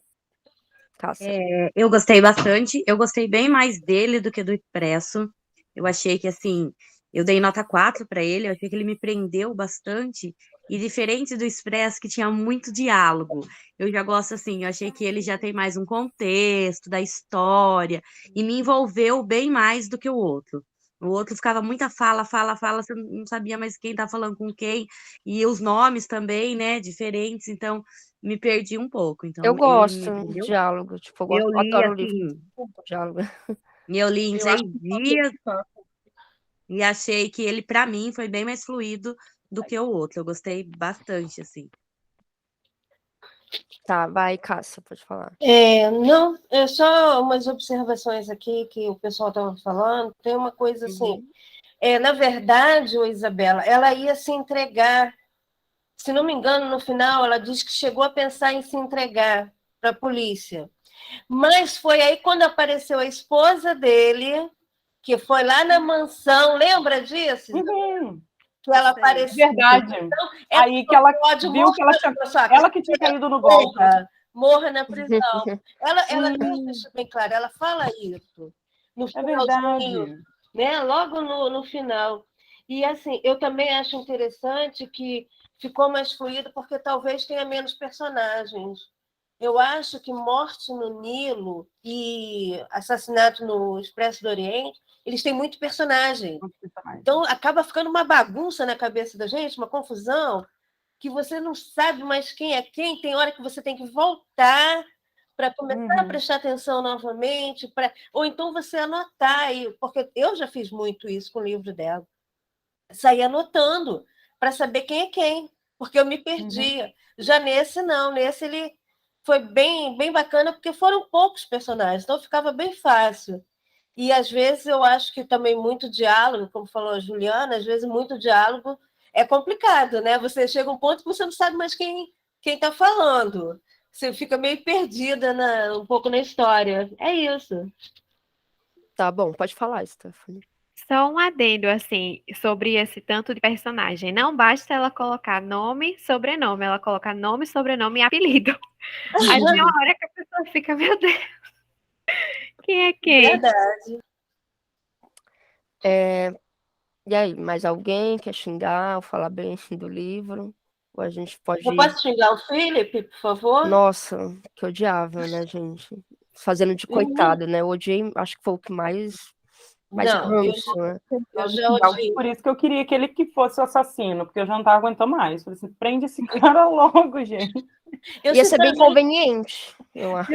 Eu gostei bastante, eu gostei bem mais dele do que do Expresso. Eu achei que, assim, eu dei nota 4 para ele, eu achei que ele me prendeu bastante, e diferente do Expresso, que tinha muito diálogo, eu já gosto assim, eu achei que ele já tem mais um contexto da história, e me envolveu bem mais do que o outro. O outro ficava muita fala, você não sabia mais quem tá falando com quem, e os nomes também, né, diferentes, então me perdi um pouco. Então, Eu ele gosto me de prendeu. diálogo, tipo, Eu li, adoro livro assim, com diálogo. eu li em Eu 6 acho que dias e achei que ele, para mim, foi bem mais fluido do que o outro. Eu gostei bastante, assim. Tá, vai, Cássia, pode falar. Não, é só umas observações aqui que o pessoal estava falando. Tem uma coisa assim, na verdade, Isabela, ela ia se entregar. Se não me engano, no final, ela diz que chegou a pensar em se entregar para a polícia. Mas foi aí quando apareceu a esposa dele, que foi lá na mansão, lembra disso? Que ela apareceu. Verdade. Então, aí que ela viu que ela que tinha caído no golpe. Morra na prisão. Ela deixa isso bem claro, ela fala isso. No finalzinho, né? Logo no final. E assim, eu também acho interessante que ficou mais fluido, porque talvez tenha menos personagens. Eu acho que Morte no Nilo e Assassinato no Expresso do Oriente, eles têm muito personagem. Então, acaba ficando uma bagunça na cabeça da gente, uma confusão, que você não sabe mais quem é quem. Tem hora que você tem que voltar para começar a prestar atenção novamente, ou então você anotar, porque eu já fiz muito isso com o livro dela. Saí anotando para saber quem é quem, porque eu me perdia. Já nesse, não. Nesse, ele foi bem, bem bacana, porque foram poucos personagens, então ficava bem fácil. E, às vezes, eu acho que também muito diálogo, como falou a Juliana, às vezes muito diálogo é complicado, né? Você chega a um ponto que você não sabe mais quem está falando. Você fica meio perdida um pouco na história. É isso. Tá bom, pode falar, Stephanie. Só um adendo, assim, sobre esse tanto de personagem. Não basta ela colocar nome, sobrenome. Ela coloca nome, sobrenome e apelido. Aí tem uma hora que a pessoa fica, meu Deus, quem é quem? Verdade. E aí, mais alguém quer xingar ou falar bem do livro? Ou a gente pode Eu posso xingar o Felipe, por favor? Nossa, que odiava, né, gente? Fazendo de coitado, né? Eu odiei, acho que foi o que mais ranço, né? Eu já odiei. Por isso que eu queria que ele que fosse o assassino, porque eu já não estava aguentando mais. Falei assim, prende esse cara logo, gente. Ia ser bem conveniente, eu acho.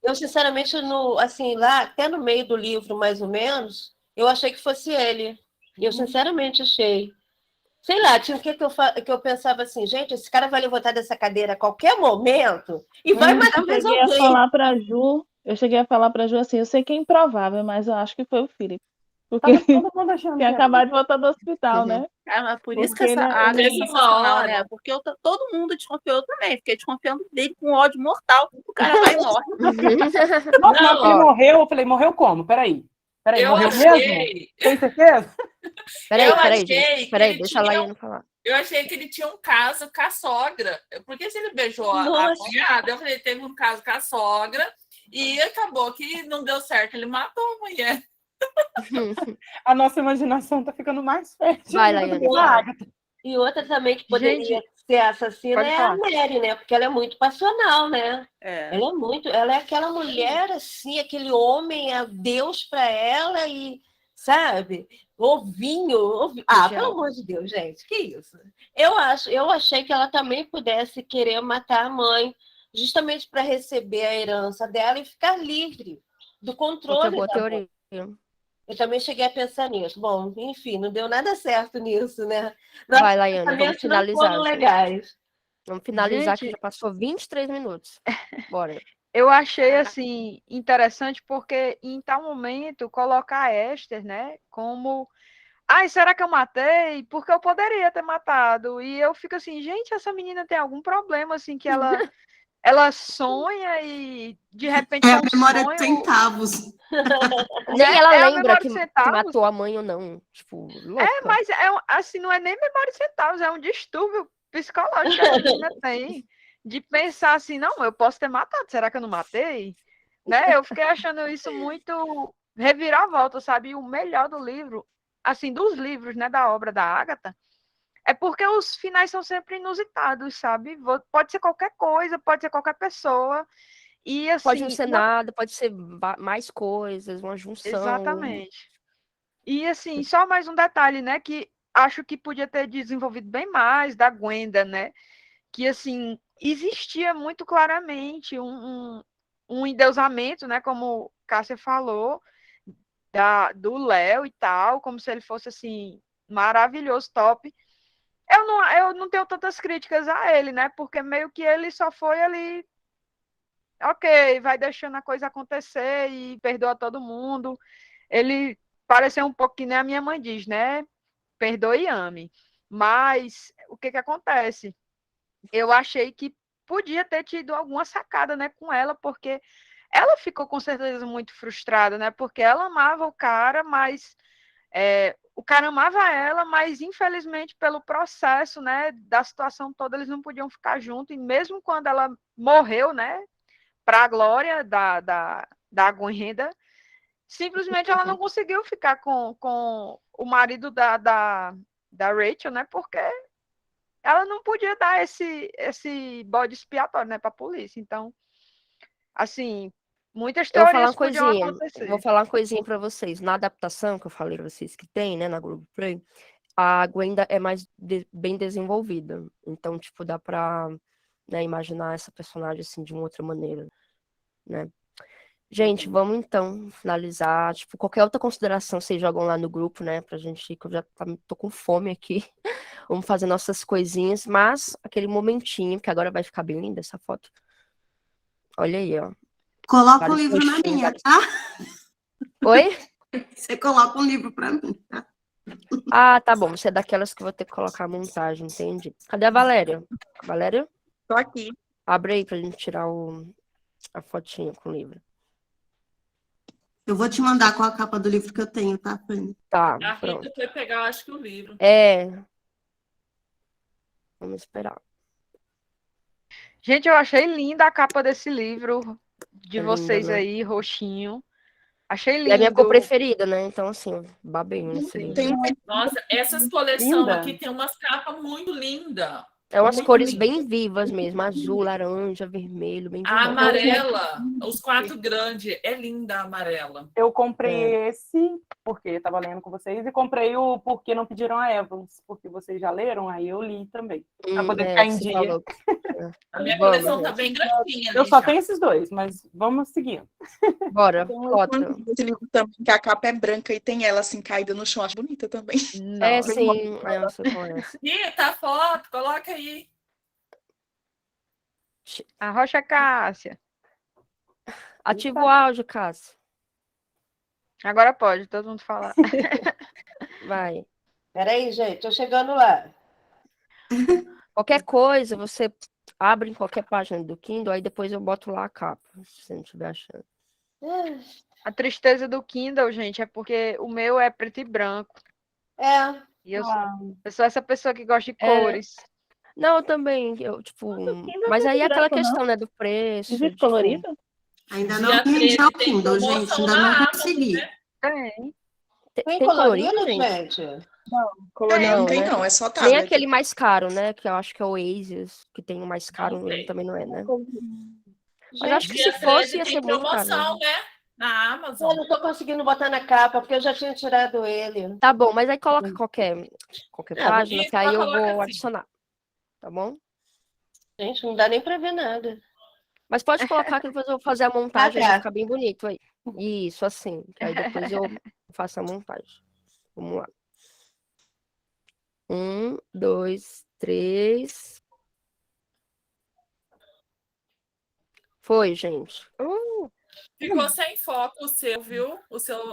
Eu, sinceramente, assim, lá, até no meio do livro, mais ou menos, eu achei que fosse ele. Eu, sinceramente, achei. sei lá, tinha o que eu pensava assim, gente, esse cara vai levantar dessa cadeira a qualquer momento e vai matar mais Eu alguém. cheguei a falar pra Ju assim, eu sei que é improvável, mas eu acho que foi o Felipe. Porque Tava todo mundo achando tinha que era. acabado de voltar do hospital, né? Mas por isso que Porque essa área é Teve uma sensacional, hora. né? Porque todo mundo desconfiou também. Fiquei desconfiando dele com ódio mortal. O cara vai e morre. Nossa, na hora que ele Não, morreu, eu falei, morreu como? Peraí, eu morreu mesmo? achei. Tem certeza? Eu Peraí, achei gente. que Peraí, ele deixa a tinha. Laiane falar. Eu achei que ele tinha um caso com a sogra. Porque se ele beijou a Nossa. cunhada, eu falei, teve um caso com a sogra e acabou que não deu certo. Ele matou a mulher. A nossa imaginação tá ficando mais fértil. Vai, Laiane, Outra- fala. Agatha. E outra também que poderia Gente, ser assassina pode é a falar. Mary, né? Porque ela é muito passional, né? É. Ela é aquela mulher assim, aquele homem é Deus para ela e, sabe? Ovinho. Ah, pelo amor de Deus, gente, que isso? Eu achei que ela também pudesse querer matar a mãe, justamente para receber a herança dela e ficar livre do Outra controle boa da mãe. teoria. Eu também cheguei a pensar nisso. Bom, enfim, não deu nada certo nisso, né? Vai, Laiane, vamos Pensamentos não finalizar, foram gente. legais. Vamos finalizar, que Gente, já passou 23 minutos. Bora. eu achei assim interessante porque em tal momento colocar a Esther, né, como ai, será que eu matei? Porque eu poderia ter matado. E eu fico assim, gente, essa menina tem algum problema assim que ela sonha e de repente É é a um memória de sonho, centavos. Nem né? ela É a lembra memória que de centavos. matou a mãe ou não. Tipo, louca. Mas assim, não é nem memória de centavos, é um distúrbio psicológico que essa menina tem de pensar assim, não, eu posso ter matado, será que eu não matei? Né? Eu fiquei achando isso muito reviravolta, sabe? E o melhor do livro, assim, dos livros, né, da obra da Agatha, é porque os finais são sempre inusitados, sabe? Pode ser qualquer coisa, pode ser qualquer pessoa, e Pode não assim, ser nada, pode ser mais coisas, uma junção. exatamente. E assim, só mais um detalhe, né, que acho que podia ter desenvolvido bem mais da Gwenda, né? Que assim, existia muito claramente um endeusamento, né, como Cássia falou, do Léo e tal, como se ele fosse assim maravilhoso, top. Eu não tenho tantas críticas a ele, né? Porque meio que ele só foi ali, ok, vai deixando a coisa acontecer e perdoa todo mundo. Ele pareceu um pouco que nem a minha mãe diz, né? Perdoe e ame. Mas o que acontece? Eu achei que podia ter tido alguma sacada, né, com ela, porque ela ficou com certeza muito frustrada, né? Porque ela amava o cara, mas o cara amava ela, mas infelizmente pelo processo, né, da situação toda, eles não podiam ficar juntos, e mesmo quando ela morreu, né, para a glória da Gwenda, simplesmente ela não conseguiu ficar com o marido da Rachel, né, porque ela não podia dar esse bode expiatório, né, para a polícia. Então, assim, muitas Eu vou falar uma teorias podiam coisinha. acontecer. Vou falar uma coisinha pra vocês. Na adaptação que eu falei pra vocês que tem, né, na Globoplay, a Gwenda é mais bem desenvolvida. Então, tipo, dá pra, né, imaginar essa personagem assim de uma outra maneira, né? Gente, vamos então finalizar. Tipo, qualquer outra consideração vocês jogam lá no grupo, né? Pra gente, que eu já tô com fome aqui. Vamos fazer nossas coisinhas, mas aquele momentinho, que agora vai ficar bem linda essa foto. Olha aí, ó. Coloca Vários um livro na rostinhos, minha, vários- tá? Oi? Você coloca um livro para mim, tá? Ah, tá bom. Você é daquelas que eu vou ter que colocar a montagem, entendi. Cadê a Valéria? Valéria? Tô aqui. Abre aí pra gente tirar a fotinha com o livro. Eu vou te mandar qual a capa do livro que eu tenho, tá, Fanny? Tá, A pronto. Rita foi pegar, acho que o livro. Vamos esperar. Gente, eu achei linda a capa desse livro de É vocês linda, né? aí, roxinho. Achei É a minha cor lindo. preferida, né? Então, assim, eu babei nesse livro. Nossa, essas coleções Linda. aqui tem umas capas muito lindas. É umas Muito cores linda. bem vivas mesmo. Azul, laranja, vermelho, bem A vivas. amarela, os 4 grandes, é linda a amarela. Eu comprei esse porque estava lendo com vocês, e comprei o Porque Não Pediram a Evans, porque vocês já leram, aí eu li também, para poder ficar em você dia. falou. A minha Vamos, coleção tá gente. bem grandinha, Eu né, só já. tenho esses dois, mas vamos seguindo. Bora, Tem bota. esse livro também, que a capa é branca e tem ela assim caída no chão, acho bonita também. É, Nossa. sim, eu sei qual é essa. Ih, tá a foto, coloca aí. A Rocha Cássia. Ativa o áudio, Cássio. Agora pode, todo mundo falar. Vai. Peraí, gente, tô chegando lá. Qualquer coisa, você abre em qualquer página do Kindle, aí depois eu boto lá a capa, se você não estiver achando. A tristeza do Kindle, gente, é porque o meu é preto e branco. É. E eu sou essa pessoa que gosta de É. cores. Não, eu também, tipo... Kindle Mas não é aí é aquela branco, não. questão, né, do preço, Existe tipo... colorido? Ainda Dia não aprendi 13 ao tem Kindle, gente. promoção Ainda na não Amazon, consegui. né? Tem. Tem Tem colorido, colorido, gente? gente? Colorido não Não, tem, né? não, é só Nem tablet. aquele mais caro, né, que eu acho que é o Oasis, que tem o mais caro, Não ele tem. também não é, né? Mas Gente, acho que se Dia fosse, 13 ia tem ser muito caro. promoção, né? Na Amazon. eu não tô conseguindo botar na capa, porque eu já tinha tirado ele. Tá bom, mas aí coloca qualquer É, página, isso, que aí eu coloca vou assim. adicionar. Tá bom? Gente, não dá nem pra ver nada. Mas pode colocar que depois eu vou fazer a montagem, tá. vai ficar bem bonito aí. Isso, assim. Que aí depois eu faço a montagem. Vamos lá. 1, 2, 3. Foi, gente. Ficou sem foco o seu, viu?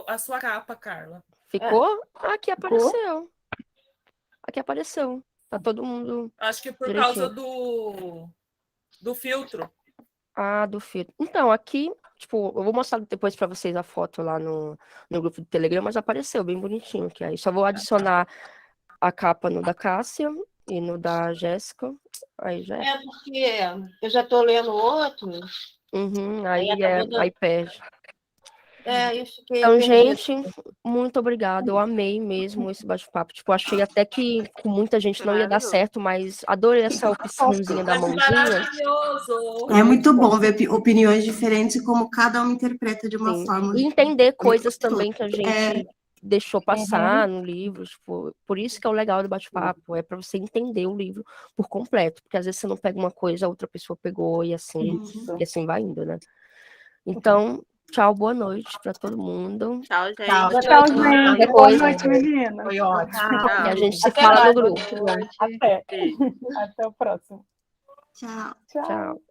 A sua capa, Carla. Ficou? Aqui apareceu. Aqui apareceu. Tá todo mundo Acho que por direitinho. causa do filtro. Ah, do filtro. Então, aqui, tipo, eu vou mostrar depois pra vocês a foto lá no grupo do Telegram, mas apareceu bem bonitinho. Que aí só vou adicionar a capa no da Cássia e no da Jéssica. Aí já é. É porque eu já tô lendo outro. Uhum, Aí aí, acabou dando- aí perde. Eu fiquei Então, perdida. gente, muito obrigada. Eu amei mesmo esse bate-papo. Tipo, achei até que com muita gente não ia dar Maravilhoso. certo, mas adorei essa opçãozinha da Mas mãozinha. maravilhoso. É muito bom ver opiniões diferentes e como cada um interpreta de uma Sim. forma. E entender muito coisas gostoso. também que a gente deixou passar no livro. Tipo, por isso que é o legal do bate-papo, é para você entender o livro por completo. Porque às vezes você não pega uma coisa, a outra pessoa pegou e assim vai indo, né? Então, tchau, boa noite para todo mundo. Tchau, gente. Tchau, Tchau, Qualquer gente. Boa coisa. noite, menina. Foi ótimo. E a gente se Até fala no mais. grupo. Até. Até o próximo. Tchau. Tchau. Tchau.